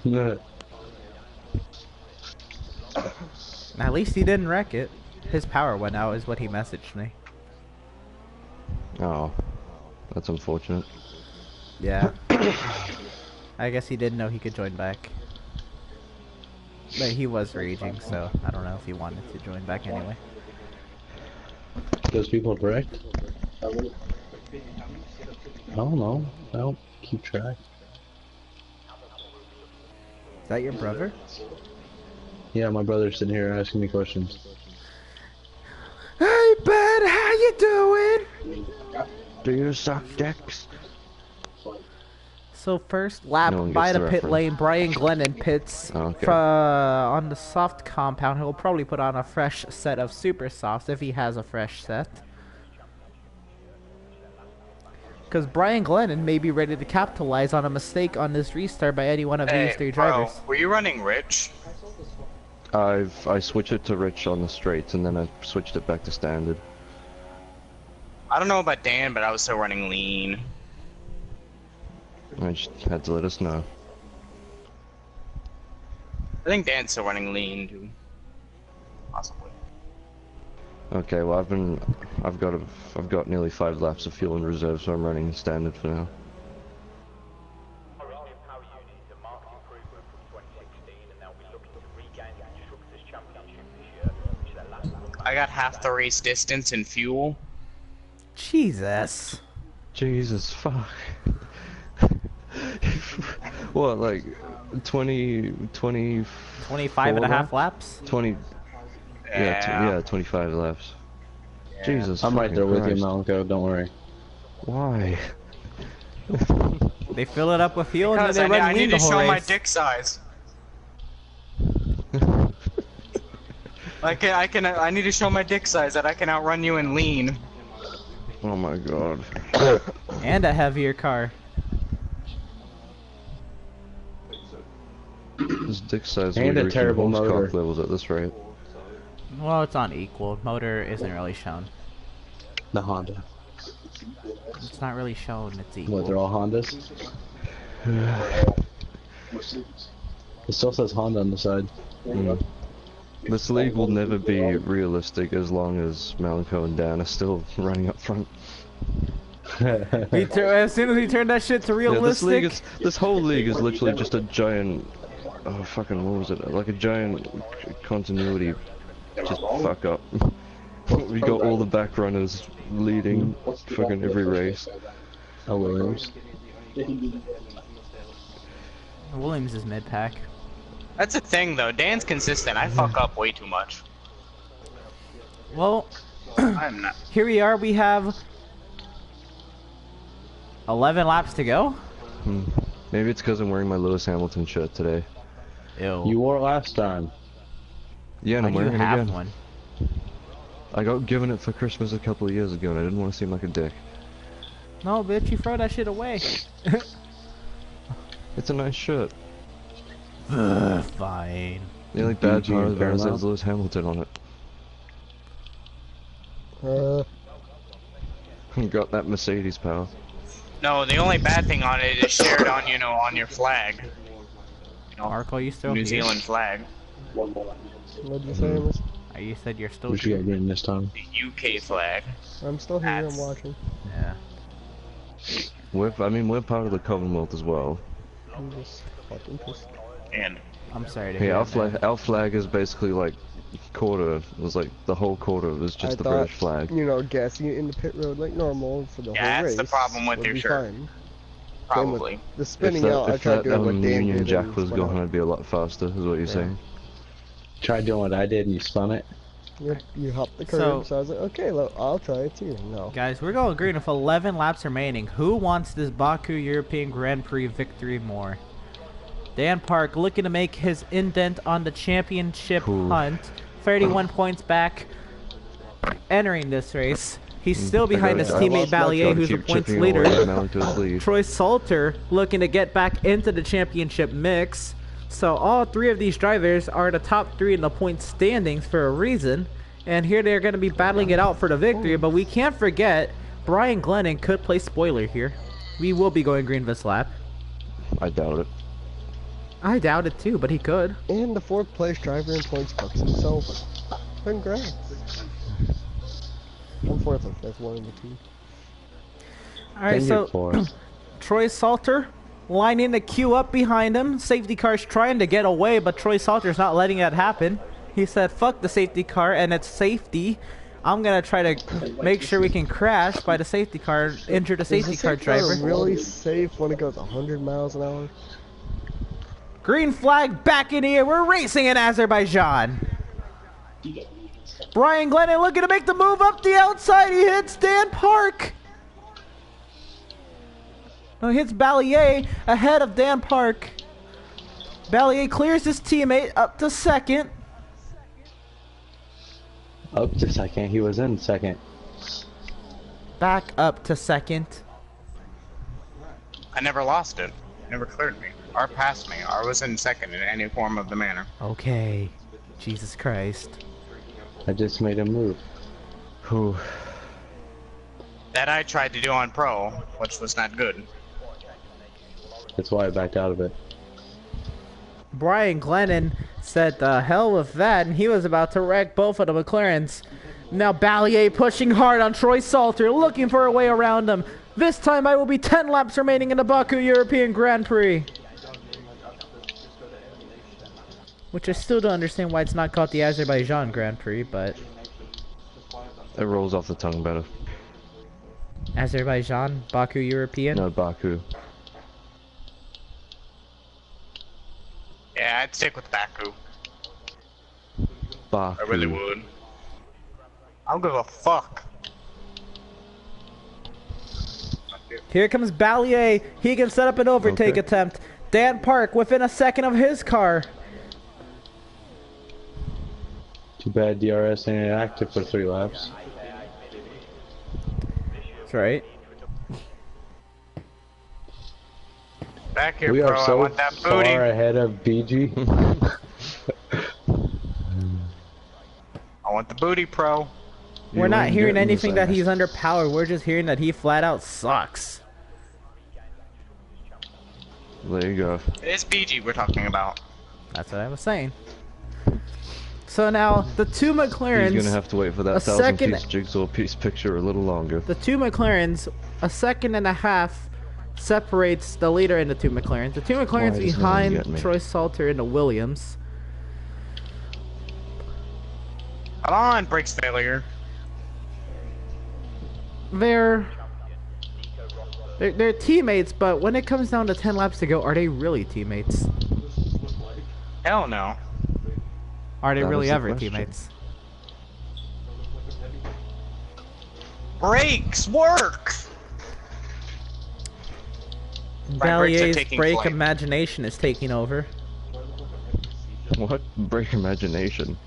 At least he didn't wreck it. His power went out is what he messaged me. Oh, that's unfortunate. Yeah. I guess he didn't know he could join back. But he was raging, so I don't know if he wanted to join back anyway. Those people correct? I don't know. I don't keep track. Is that your brother? Yeah, my brother's sitting here asking me questions. Hey, bud, how you doing? Do you suck dicks? So first lap No one by gets the the pit reference. lane, Brian Glennon pits Okay. on the soft compound. He'll probably put on a fresh set of super softs if he has a fresh set. Because Brian Glennon may be ready to capitalize on a mistake on this restart by any one of these three drivers. Were you running Rich? I switched it to rich on the straights and then I switched it back to standard. I don't know about Dan, but I was still running lean. I just had to let us know. I think Dan's still running lean too. Possibly. Okay, well I've got nearly 5 laps of fuel in reserve, so I'm running standard for now. I got half the race distance in fuel. Jesus. Jesus fuck. What, like 25 and a half laps? 20 yeah, 25 laps. Yeah. Jesus I'm right there with you, Christ. Melanco. Don't worry. Why? They fill it up with fuel and Because then they run I lean need the to whole show race. my dick size. I need to show my dick size that I can outrun you in lean. Oh my god. And a heavier car. This dick size And will a reach terrible horse motor. cock levels at this rate. Well, it's on equal. Motor isn't really shown. The Honda. It's not really shown. It's equal. What, they're all Hondas? It still says Honda on the side. This league will never be realistic as long as Melanco and Dan are still running up front. As soon as we turn that shit to realistic, this whole league is literally just a giant, oh fucking what was it? Like a giant continuity, just fuck up. We got all the back runners leading fucking every race. Oh, Williams. Williams is mid-pack. That's the thing though, Dan's consistent. I fuck up way too much. Well, I'm not. here we are. We have 11 laps to go. Maybe it's because I'm wearing my Lewis Hamilton shirt today. Ew. You wore it last time. Yeah, and I'm Why do you wearing it have again. one? I got given it for Christmas a couple of years ago and I didn't want to seem like a dick. No, bitch, you throw that shit away. It's a nice shirt. Fine. The only bad DG part about it is Paramount? there's Lewis Hamilton on it. Got that Mercedes power. No, the only bad thing on it is shared on, you know, on your flag. You know, Marco, you still New here? Zealand flag. What'd you say, Emerson? You said you're still We should here. get green this time. The UK flag. I'm still here, I'm That's- watching. Yeah. We're part of the Commonwealth as well. I'm just fucking pissed. And I'm sorry to Hey, hear our that. flag is basically like quarter. It was like the whole quarter was just I the thought, British flag. you know, gassing it in the pit road like normal for the Yeah, whole that's race. the problem with would your be shirt. fine. probably. The spinning out, I if tried that doing what Dan Union did. Jack and was spun gone, out. I'd be a lot faster, is what you're saying. Try doing what I did and you spun it. You hopped the curb, so I was like, okay, look, I'll try it too. No. Guys, we're going green with 11 laps remaining. Who wants this Baku European Grand Prix victory more? Dan Park looking to make his indent on the championship hunt. 31 points back entering this race. He's still behind his teammate Ballier, who's the points leader. Troy Salter looking to get back into the championship mix. So all three of these drivers are the top three in the point standings for a reason. And here they're going to be battling it out for the victory. But we can't forget, Brian Glennon could play spoiler here. We will be going green this lap. I doubt it. I doubt it too, but he could. And the fourth place driver in points bucks himself. Congrats. I'm fourth and fifth, one of the two. Alright, so Troy Salter lining the queue up behind him. Safety car's trying to get away, but Troy Salter's not letting that happen. He said, fuck the safety car and its safety. I'm gonna try to make sure we can crash by the safety car, injure the safety car driver. Really safe when it goes 100 miles an hour. Green flag back in the air. We're racing in Azerbaijan. Brian Glennon looking to make the move up the outside. He hits Dan Park. Oh, hits Ballier ahead of Dan Park. Ballier clears his teammate up to second. Up to second. He was in second. Back up to second. I never lost it. Never cleared me. Or passed me. Or was in second in any form of the manner. Okay. Jesus Christ. I just made a move. Whew. That I tried to do on Pro, which was not good. That's why I backed out of it. Brian Glennon said the hell with that, and he was about to wreck both of the McLarens. Now Ballier pushing hard on Troy Salter, looking for a way around him. This time I will be 10 laps remaining in the Baku European Grand Prix. Which I still don't understand why it's not called the Azerbaijan Grand Prix, but... It rolls off the tongue better. Azerbaijan? Baku European? No, Baku. Yeah, I'd stick with Baku. Baku. I really would. I don't give a fuck. Here comes Ballier. He can set up an overtake attempt. Dan Park within a second of his car. Too bad DRS ain't active for 3 laps. That's right. Back here, We bro. are I so want that far booty. ahead of BG. I want the booty, pro. We're not ain't hearing getting anything this that he's underpowered. We're just hearing that he flat out sucks. There you go. It's BG we're talking about. That's what I was saying. So now the two McLarens. He's gonna have to wait for that a 1,000-piece second- jigsaw piece picture a little longer. The two McLarens, a second and a half separates the leader and the two McLarens. The two McLarens Why does no one get behind me? Troy Salter and the Williams. Come on, brakes failure. They're teammates, but when it comes down to 10 laps to go, are they really teammates? Hell no. Are they That really is the ever question. teammates? Brakes work. My brakes are Ballier's taking brake flight. imagination is taking over. What? Break imagination.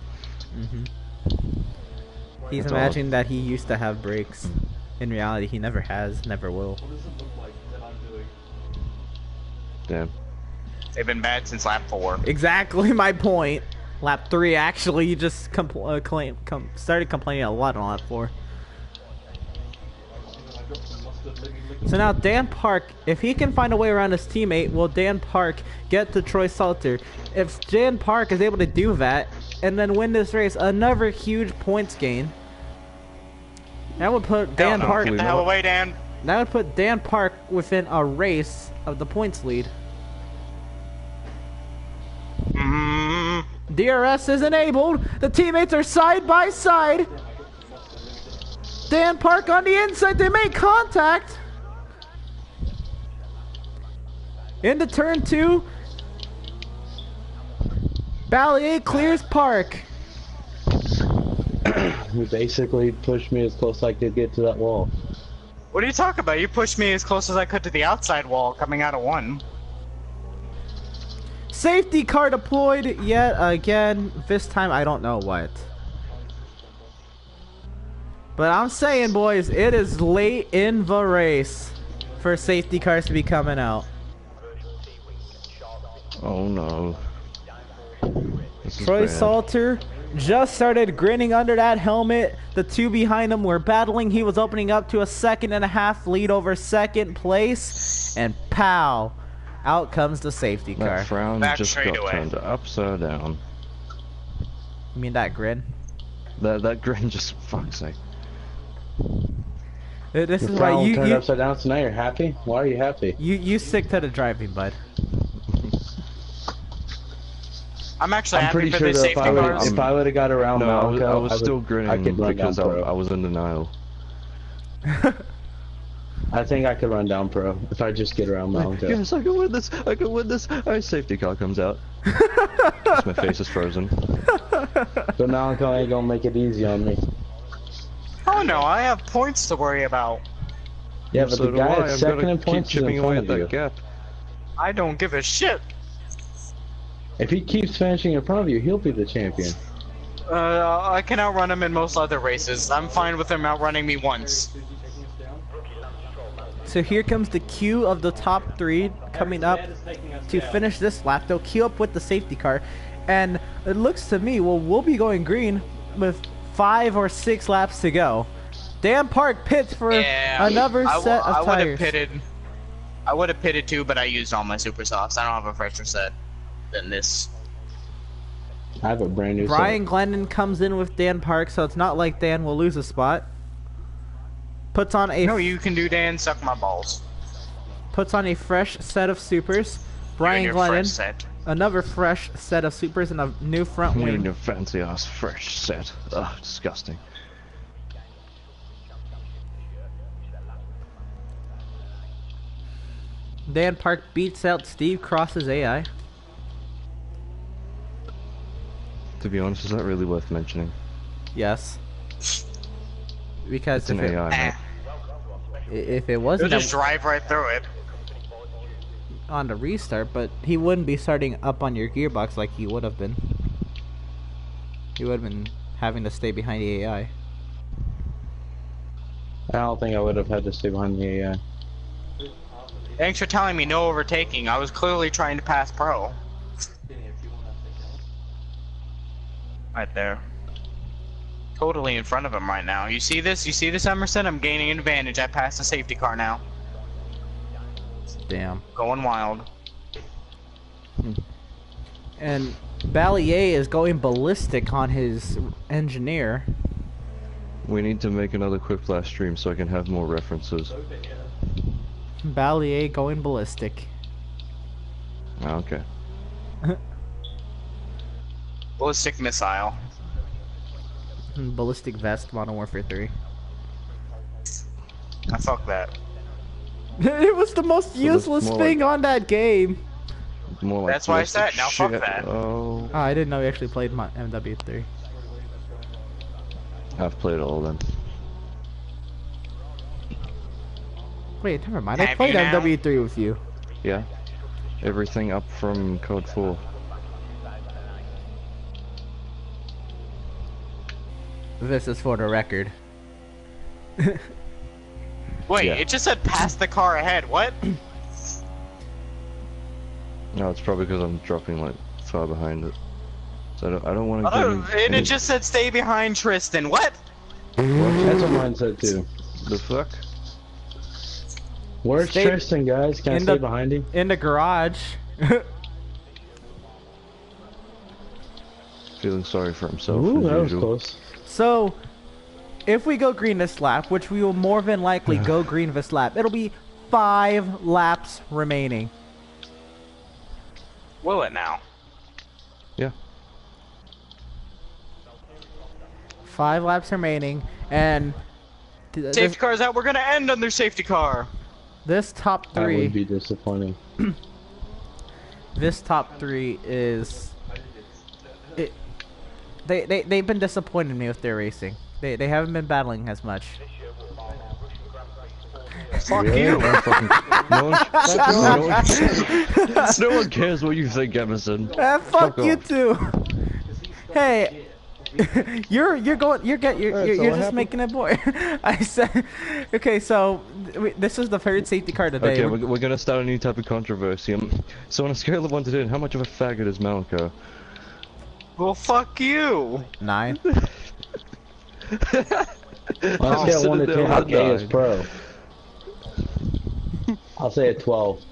He's That's imagining that he used to have brakes. In reality, he never has, never will. Damn. They've been bad since lap 4. Exactly my point. Lap 3 actually, you just started complaining a lot on lap 4. So now Dan Park, if he can find a way around his teammate, will Dan Park get to Troy Salter? If Dan Park is able to do that, and then win this race, another huge points gain. That would put Dan no. Park. Get the hell away, Dan. That would put Dan Park within a race of the points lead. DRS is enabled. The teammates are side by side. Dan Park on the inside. They make contact. Into turn 2. Ballier clears Park. He basically pushed me as close as I could get to that wall. What are you talking about? You pushed me as close as I could to the outside wall coming out of 1. Safety car deployed yet again. This time I don't know what. But I'm saying, boys, it is late in the race for safety cars to be coming out. Oh no. This is Troy bad. Salter just started grinning under that helmet. The two behind him were battling. He was opening up to a 2.5 lead over second place. And pow! Out comes the safety car. That frown Back just straight got away. turned upside down. You mean that grin? That grin just, fuck's sake. This Your is why frown turned you upside down, so now you're happy? Why are you happy? you stick to the driving, bud. I'm actually I'm happy pretty for sure the that safety cars. if I would have got around No, Malco, I was still grinning could run because down Pro. I was in denial. I think I could run down Pro if I just get around Malco. Yes, I can win this! I can win this! Our safety car comes out. My face is frozen. But Malco ain't gonna make it easy on me. Oh no, I have points to worry about. Yeah, but So the do guy I. at I've second gotta in keep points is in chipping front away of at you. that gap. I don't give a shit. If he keeps finishing in front of you, he'll be the champion. I can outrun him in most other races. I'm fine with him outrunning me once. So here comes the queue of the top 3 coming up to finish this lap. They'll queue up with the safety car, and it looks to me, well, we'll be going green with 5 or 6 laps to go. Dan Park pits for another set of tires. I would have pitted too, but I used all my super softs. I don't have a fresher set than this. I have a brand new Brian set. Glennon comes in with Dan Park, so it's not like Dan will lose a spot. Puts on a No, you can do Dan. Suck my balls. puts on a fresh set of supers. Brian You're in your fresh Glennon, set. another fresh set of supers and a new front You and wing. your fancy ass fresh set. Ugh, disgusting. Dan Park beats out Steve Cross's AI. To be honest, is that really worth mentioning? Yes. Because It's an if AI, mate. if it He'll wasn't just drive right through it. on the restart, but he wouldn't be starting up on your gearbox like he would have been. He would have been having to stay behind the AI. I don't think I would have had to stay behind the AI. Thanks for telling me no overtaking. I was clearly trying to pass Pro. Right there. Totally in front of him right now. You see this? You see this, Emerson? I'm gaining an advantage. I passed the safety car now. Damn. Going wild. And Ballier is going ballistic on his engineer. We need to make another quick flash stream so I can have more references. Ballier going ballistic. Ah, okay. Ballistic missile. Ballistic vest, Modern Warfare 3. I fuck that. It was the most that's useless more thing like- on that game. More like That's why I ballistic said, now fuck shit. that. Oh, Oh, I didn't know he actually played my MW3. I've played all of them. Wait, never mind. I Have played you now? MW3 with you. Yeah. Everything up from Code 4. This is for the record. Wait, Yeah. it just said pass the car ahead. What? No, it's probably because I'm dropping like far behind it. So I don't want to Oh, get and it just said stay behind Tristan. What? That's what mine said too. the fuck. Where's Stay Tristan, guys? Can I in stay the- behind him? In the garage. Feeling sorry for himself. Ooh, as that was usual. close. So, if we go green this lap, which we will more than likely go green this lap, it'll be 5 laps remaining. Will it now? Yeah. 5 laps remaining, and Safety car's out. We're gonna end on their safety car. this top That would 3, be disappointing. this top 3 is it. They've been disappointing me with their racing. They haven't been battling as much. Fuck Really? you. No one cares what you think, Emerson. Fuck Fuck you off. too. Hey, you're Alright, so just what happened? making it boy. I said, okay, so this is the third safety car today. Okay, we're gonna start a new type of controversy. So on a scale of 1 to 10, how much of a faggot is Malco? Well, fuck you. 9. I'll say a 1 to 10. I'll Okay, is die. pro. I'll say a 12.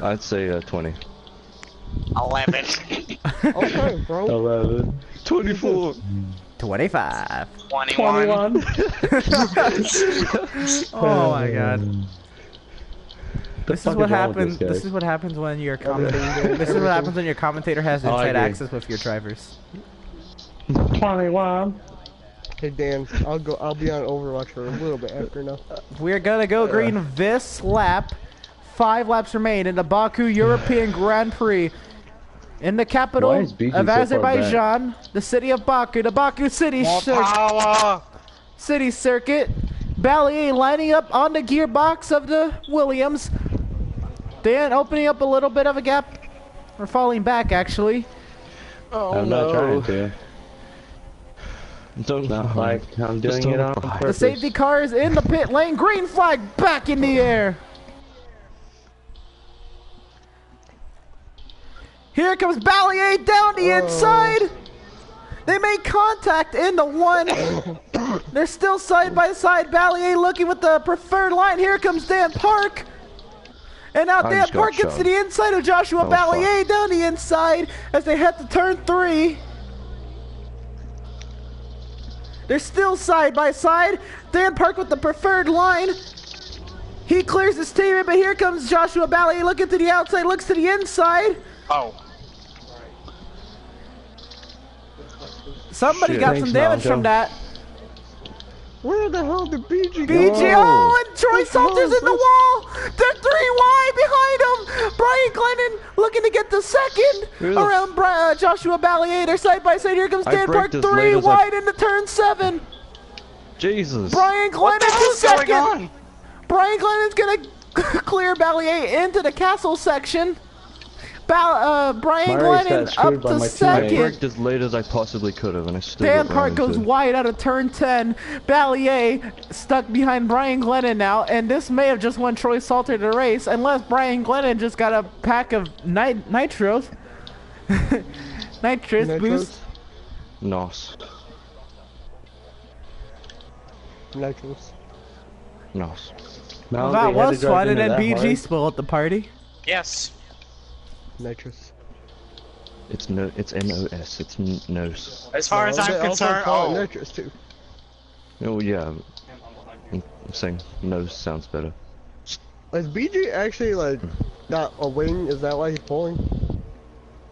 I'd say 20. 11. Okay, bro. 11. 24. 25. 21. Oh my god. The This is fuck what is wrong with happens. this, This guys? is what happens when you're commentating. This is what happens when your commentator has Oh, I inside agree. access with your drivers. 21. Hey Dan, I'll be on Overwatch for a little bit after now. We're gonna go green this lap. 5 laps remain in the Baku European Grand Prix. In the capital Why is BG of so far Azerbaijan, the city of Baku, the Baku City More power. City Circuit. Ballier lining up on the gearbox of the Williams. Dan opening up a little bit of a gap. Or falling back, actually. Oh, I'm not trying to. Don't Not like I'm doing it on purpose. The safety car is in the pit lane. Green flag back in the air. Here comes Ballier down the inside. They make contact in the one. They're still side by side. Ballier looking with the preferred line. Here comes Dan Park. And now Dan Park gets to the inside of Joshua Ballier down the inside as they head to turn 3. They're still side by side. Dan Park with the preferred line. He clears his teammate, but here comes Joshua Ballier looking to the outside, looks to the inside. Oh. Somebody got some damage from that. Where the hell did BG go? BG, and Troy Salter's in the wall. They're 3 wide behind him. Brian Glennon looking to get the second around Joshua Ballier. They're side by side. Here comes Dan Park, 3 wide into turn 7. Jesus. Brian Glennon's second. Brian Glennon's gonna clear Ballier into the castle section. Brian Glennon up to second. I braked as late as I possibly could have, and I still Dan Park goes wide out of turn 10. Ballier stuck behind Brian Glennon now, and this may have just won Troy Salter the race, unless Brian Glennon just got a pack of nitros. Nitrous boost. Nos. Nitros. Nos. Well, that was fun, and then BG spoiled at the party. Yes. Nitrous. It's N-O-S. It's nose. As far as I'm concerned, nitrous too. Oh yeah. I'm saying nose sounds better. Is BG actually like got a wing? Is that why he's pulling?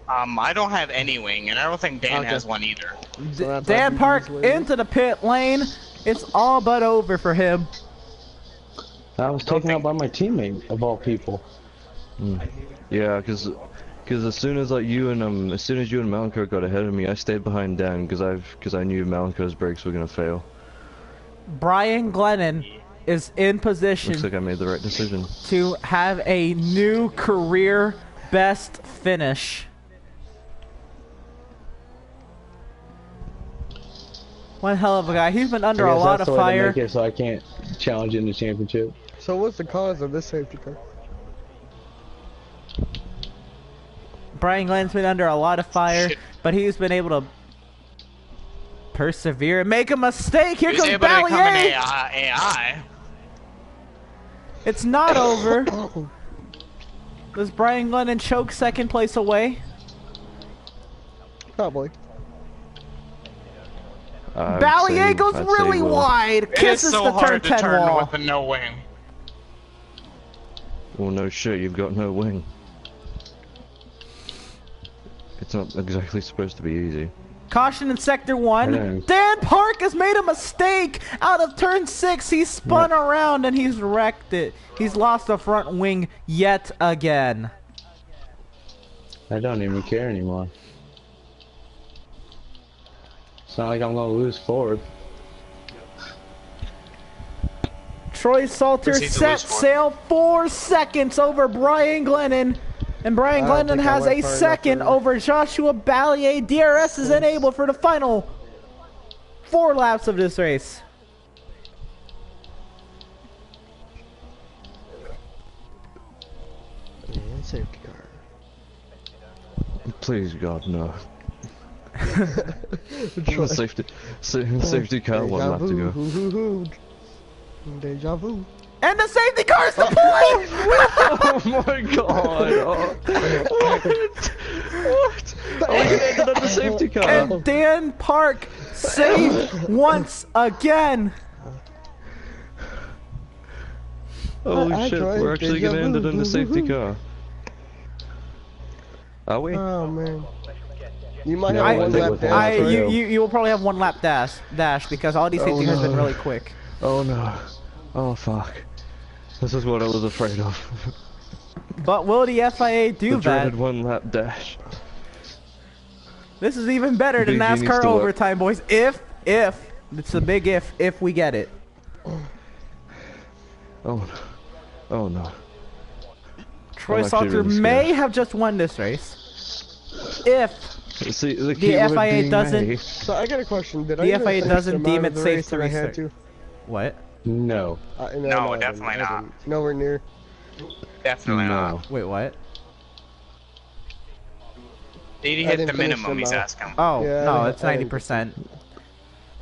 I don't have any wing, and I don't think Dan has one either. So Dan Park into the pit lane. It's all but over for him. I was taken out by my teammate of all people. Yeah, because as soon as you and Malenko got ahead of me, I stayed behind Dan because I knew Malenko's brakes were gonna fail. Brian Glennon is in position. Looks like I made the right decision to have a new career best finish. One hell of a guy. He's been under a lot of fire. So I can't challenge in the championship. So what's the cause of this safety car? Brian Glenn's been under a lot of fire, but he's been able to persevere and make a mistake. Here comes Ballier. AI. It's not over. Does Brian Glennon choke second place away? Probably. Ballier goes really wide. Kisses the turn 10 wall. With a no wing. Well, no shit, you've got no wing. It's not exactly supposed to be easy. Caution in sector 1. Dan Park has made a mistake out of turn 6. He spun around and he's wrecked it. He's lost the front wing yet again. I don't even care anymore. It's not like I'm gonna lose forward. Troy Salter set sail 4 seconds over Brian Glennon. And Brian Glennon has a second over Joshua Ballier. DRS is enabled for the final 4 laps of this race. And safety car. Please, God, no. Safety car, 1 lap to go. Deja vu. And the safety car is the point! Oh my God! What? Oh, we ended up the safety car. And Dan Park saved once again. Holy shit, we're actually gonna end it in the safety car. Are we? Oh man. You might have 1 lap dash. You will probably have 1 lap dash because all these safety cars have been really quick. Oh no. Oh fuck. This is what I was afraid of. But will the FIA do the that? dreaded 1 lap dash. This is even better than NASCAR overtime, boys. If it's a big if we get it. Oh no. Oh no. Troy I'm actually Salter really scared. may have just won this race. If See, the FIA doesn't- So I got a question. Did The I even FIA finish doesn't the deem amount it of the safe race to that I had restart. to? What? No. No, I definitely didn't. not. Nowhere near. Definitely No. not. Wait, what? Did he I hit didn't the finish minimum? them He's out. asking. Oh, Yeah, no, I it's didn't- 90%.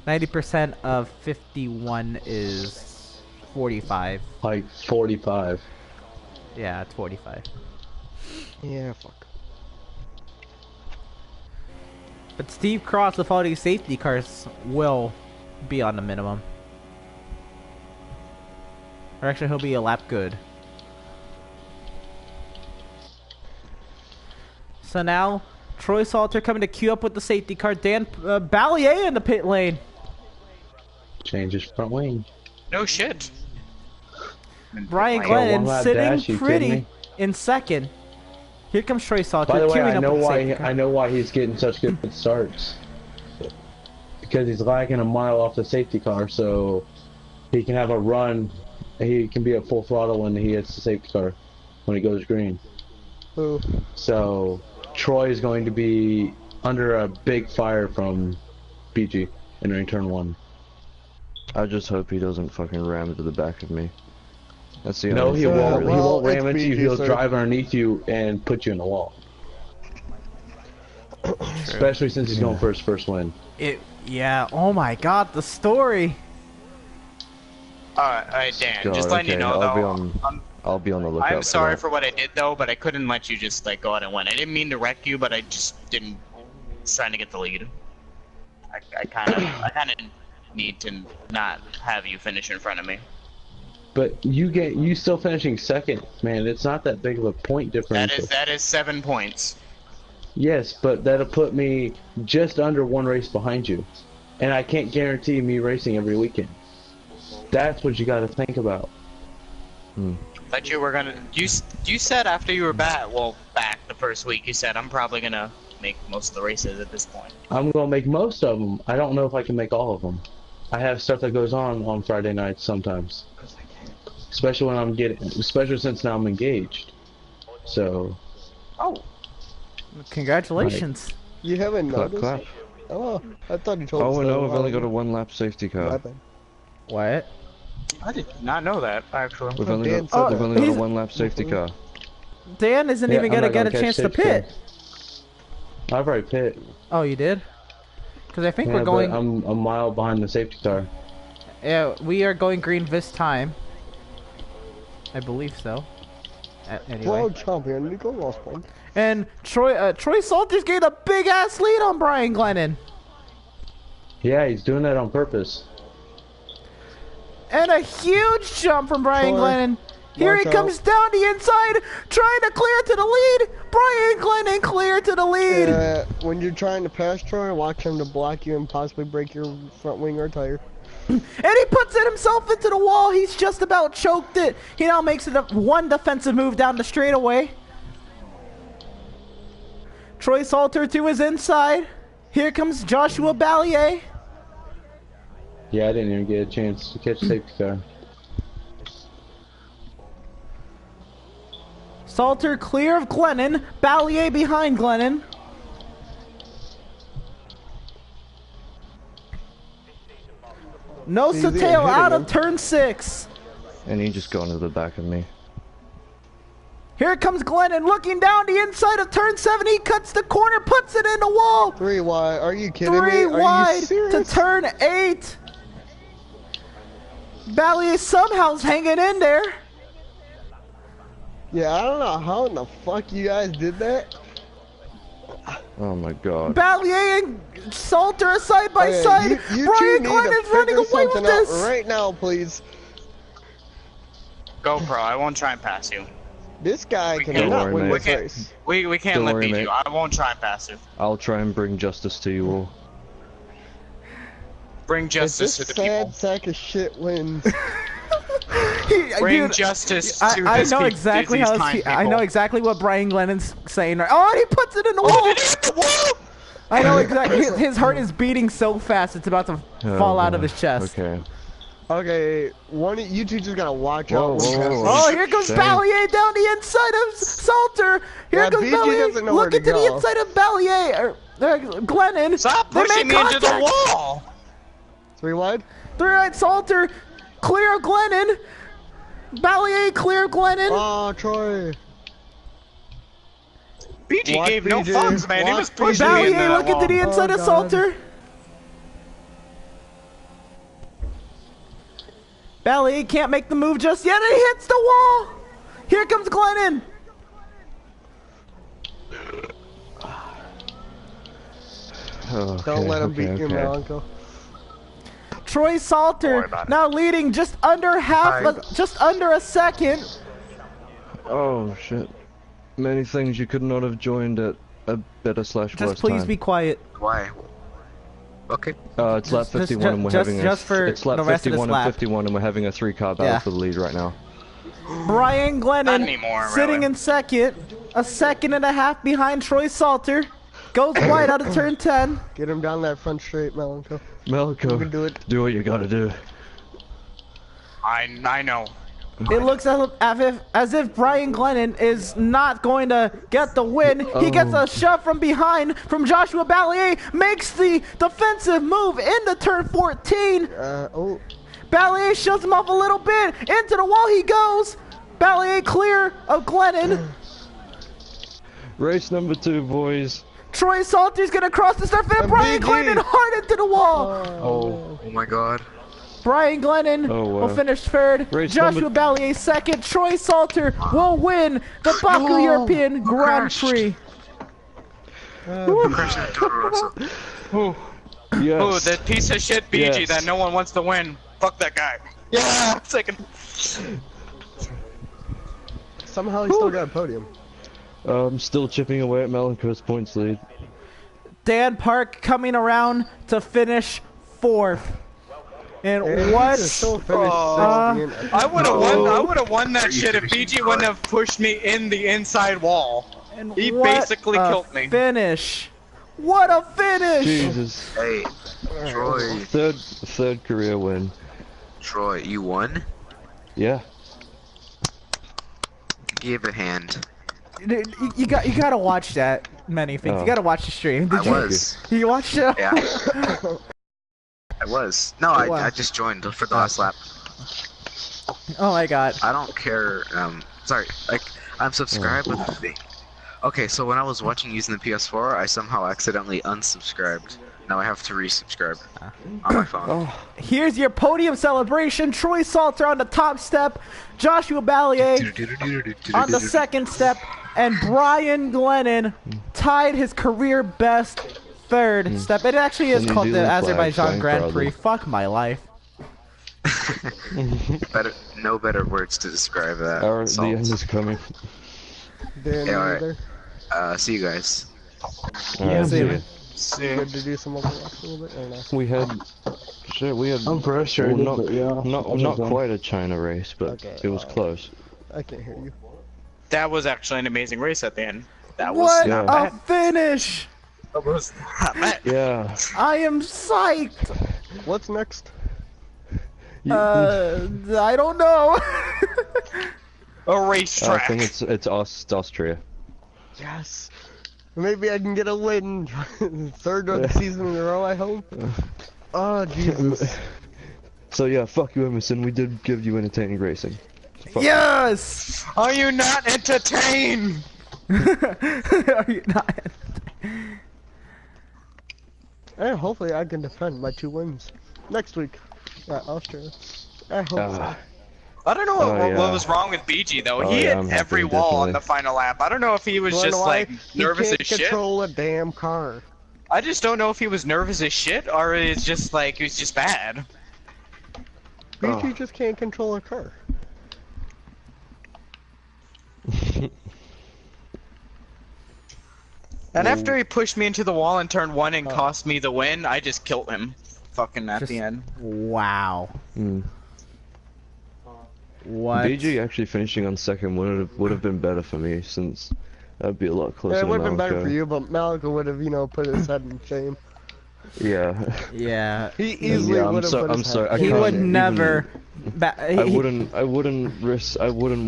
90% of 51 is 45. Like 45. Yeah, it's 45. Yeah, fuck. But Steve Cross with all these safety cars will be on the minimum. Or actually, he'll be a lap good. So now, Troy Salter coming to queue up with the safety car. Dan Ballier in the pit lane. Change his front wing. No shit. Brian Like, one Glennon lap sitting dash, you kidding pretty me? in second. Here comes Troy Salter By the way, queuing I up know with the why safety car. I know why he's getting such good starts. Because he's lagging a mile off the safety car, so he can have a run. He can be at full throttle when he hits the safety car when he goes green. Who? So Troy is going to be under a big fire from BG entering turn 1. I just hope he doesn't fucking ram into the back of me. That's the No, only he thing I won't. really- He Well, won't ram it's into you. BG, He'll sir. drive underneath you and put you in the wall. Especially since he's going for his first win. Yeah, oh my god, the story. Alright, Dan, God, just letting you okay, know I'll be though. on- I'll be on the lookout. I'm sorry for for what I did though, but I couldn't let you just like go out and win. I didn't mean to wreck you, but I just didn't. Was trying to get the lead. I kind of need to not have you finish in front of me. But you still finishing second, man. It's not that big of a point differential. That is 7 points. Yes, but that'll put me just under one race behind you, and I can't guarantee me racing every weekend. That's what you got to think about. But you were gonna. You said after you were back the first week, you said I'm probably gonna make most of the races at this point. I'm gonna make most of them. I don't know if I can make all of them. I have stuff that goes on Friday nights sometimes, especially when especially since now I'm engaged. So. Oh. Congratulations. You haven't Clap, noticed? clap. Oh, I thought you told us. Oh that no, a I've while only got ago. a 1-lap safety My car. bad. What? I did not know that actually. We've Oh, only Dan got, said we've that. only got a He's- 1-lap safety car. Dan isn't Yeah, even I'm gonna not get a catch chance to safety pit. car. I've already pit. Oh, you did? Because I think Yeah, we're but going. I'm a mile behind the safety car. Yeah, we are going green this time. I believe so. Anyway. World champion, Nico lost one. And Troy Salter's getting a big ass lead on Brian Glennon. Yeah, he's doing that on purpose. And a huge jump from Brian Troy, Glennon. Here he watch comes out. down the inside, trying to clear to the lead. Brian Glennon clear to the lead. When you're trying to pass Troy, watch him to block you and possibly break your front wing or tire. And he puts it himself into the wall. He's just about choked it. He now makes it one defensive move down the straightaway. Troy Salter to his inside. Here comes Joshua Ballier. Yeah, I didn't even get a chance to catch safety car. Salter clear of Glennon. Ballier behind Glennon. No Easy and tail hitting out him. of turn 6. And he just got into the back of me. Here comes Glennon looking down the inside of turn 7. He cuts the corner, puts it in the wall. 3 wide. Are you kidding me? 3 Are wide you to serious? turn 8. Ballier somehow's hanging in there. Yeah, I don't know how in the fuck you guys did that. Oh my god. Ballier and Salter are side by Okay, side. you Brian two need Glennon's to running figure away with something out this. right now, please. Go pro. I won't try and pass you. This guy We cannot can't- win we this can't- race. We can't Don't let worry, beat mate. you. I won't try and pass you. I'll try and bring justice to you all. Bring If justice this to the sad people. sack of shit wins, Bring Dude, justice to I this know peop- exactly these how kind I know people. exactly what Brian Glennon's saying. Oh, and he puts it in the wall. Oh, did he hit the wall? I know exactly. His heart is beating so fast it's about to fall out of his chest. Okay. Okay, you two just gotta watch out. Oh, here goes Ballier down the inside of Salter. Here goes Ballier. Look into the inside of Ballier. Glennon. Stop pushing me into the wall. 3 wide. 3 right, Salter. Clear of Glennon. Ballier, clear of Glennon. Oh, Troy. BG gave no fucks, man. He was pushing me into Ballier, look into the inside of Salter. Ballier can't make the move just yet, and he hits the wall. Here comes Glennon. Don't let him beat you, Melanco. Troy Salter now leading just under just under a second. Oh shit. Many things you could not have joined at a better / worse time. Just please be quiet. Why? Okay. It's lap 51 and we're having it's lap 51 and 51 and we're having a 3-car battle for the lead right now. Brian Glennon sitting in second, a second and a half behind Troy Salter. Goes wide out of turn 10. Get him down that front straight, Melanco. Melanco, you can do it. Do what you gotta do. I know. It looks as if Brian Glennon is not going to get the win. He gets a shove from behind from Joshua Ballier, makes the defensive move into turn 14. Ballier shoves him off a little bit. Into the wall he goes. Ballier clear of Glennon. Race number 2, boys. Troy Salter's gonna cross the start finish. Brian Glennon hard into the wall. Oh my god. Brian Glennon will finish third. Joshua Ballier second. Troy Salter will win the Baku European Grand Prix. Yes. That piece of shit BG that no one wants to win. Fuck that guy. Yeah, second. Somehow he still got a podium. Still chipping away at Melanco's points lead. Dan Park coming around to finish 4th. And what? I would have won. I would have won that shit if BG wouldn't have pushed me in the inside wall. And he basically killed me. Finish! What a finish! Jesus. Hey, Troy. Third career win. Troy, you won? Yeah. Give a hand. You gotta watch that. Many things. You gotta watch the stream. You watched it? Yeah. I was. No, I just joined for the last lap. Oh my god. I don't care. Sorry. Like, I'm subscribed with the. Okay, so when I was watching using the PS4, I somehow accidentally unsubscribed. Now I have to resubscribe on my phone. Here's your podium celebration. Troy Salter on the top step. Joshua Ballier on the second step. And Brian Glennon tied his career best third step. It actually is called the Azerbaijan Grand Prix. Fuck my life. No better words to describe that. The end is coming. Yeah, alright. See you guys. See you. Good to do some overlaps a little bit, or no? We had I'm frustrated, not quite a China race, but it was close. I can't hear you. That was actually an amazing race at the end. That was not a bad. Finish! That was not bad. Yeah. I am psyched. What's next? I don't know. A racetrack. I think it's Austria. Yes. Maybe I can get a win. Third of the season in a row, I hope. Oh, Jesus. So yeah, fuck you, Emerson. We did give you entertaining racing. So yes! Are you not entertained? Are you not entertained? And hopefully I can defend my 2 wins next week at Austria. I hope so. I don't know what was wrong with BG though. He hit every wall on the final lap. I don't know if he was just like nervous as shit. He can't control a damn car. I just don't know if he was nervous as shit or it's just like he was just bad. BG just can't control a car. And after he pushed me into the wall in turn 1 and cost me the win, I just killed him. Fucking at the end. Wow. What? BG actually finishing on second would have been better for me, since that'd be a lot closer. Yeah, it to would have been better Malaco. for you, but Malaco would have, put his head in shame. Yeah. Yeah. He easily Yeah, would have put I'm his sorry. I head He can't would even- never. I wouldn't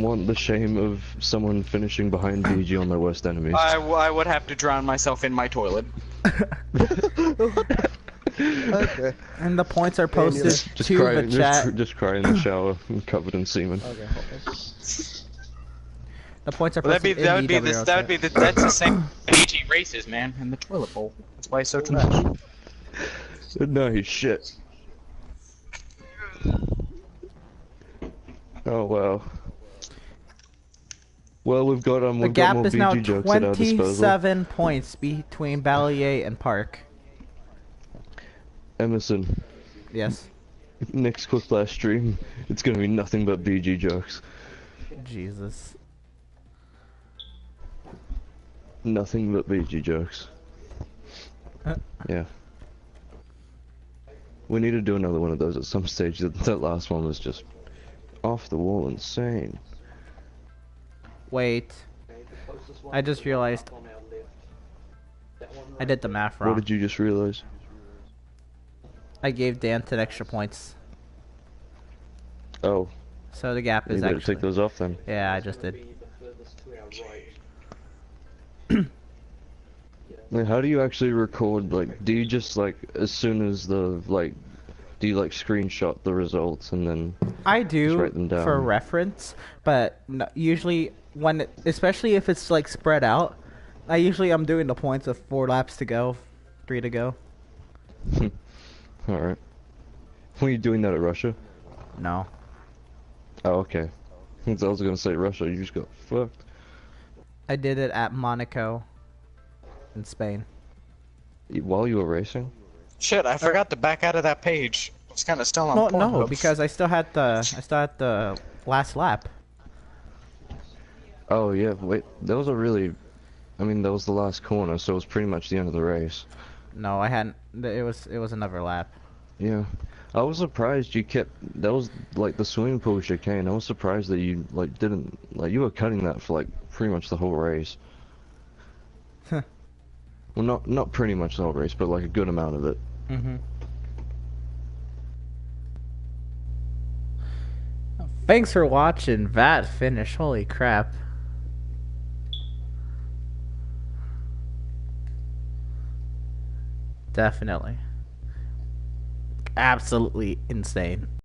want the shame of someone finishing behind BG on their worst enemies. I would have to drown myself in my toilet. Okay. And the points are posted Just to cry, the chat. just cry in the shower, covered in semen. Okay. The points are Well, posted in the EWRL chat. that's the same BG races, man, in the toilet bowl. That's why it's so trash. No, shit. Oh wow. Well, we've got The we've got gap more is now BG jokes at our disposal. 27 points between Ballier and Park. Emerson, Yes. next quick flash stream, it's gonna be nothing but BG jokes. Jesus. Nothing but BG jokes. Yeah. We need to do another one of those at some stage. That last one was just off the wall insane. Wait. I just realized I did the math wrong. What did you just realize? I gave Dan 10 extra points. Oh, So the gap you is better actually... take those off then. Yeah, I just did. Like, how do you actually record, like, do you just, like, as soon as the, like, do you, like, screenshot the results and then I just do write them down? for reference, but usually when, especially if it's like spread out, I'm doing the points of 4 laps to go, 3 to go. Alright. Were you doing that at Russia? No. Oh, okay. I was gonna say Russia, you just got fucked. I did it at Monaco in Spain. While you were racing? Shit, I forgot to back out of that page. It's kind of still on No, Pornhub. because I still had the last lap. Oh yeah, wait, that was that was the last corner, so it was pretty much the end of the race. No, I hadn't. It was another lap. Yeah. I was surprised you kept, that was like the swimming pool chicane, I was surprised that you like didn't, like you were cutting that for like pretty much the whole race. Well, not pretty much the whole race, but like a good amount of it. Mm-hmm. Thanks for watching that finish. Holy crap. Definitely. Absolutely insane.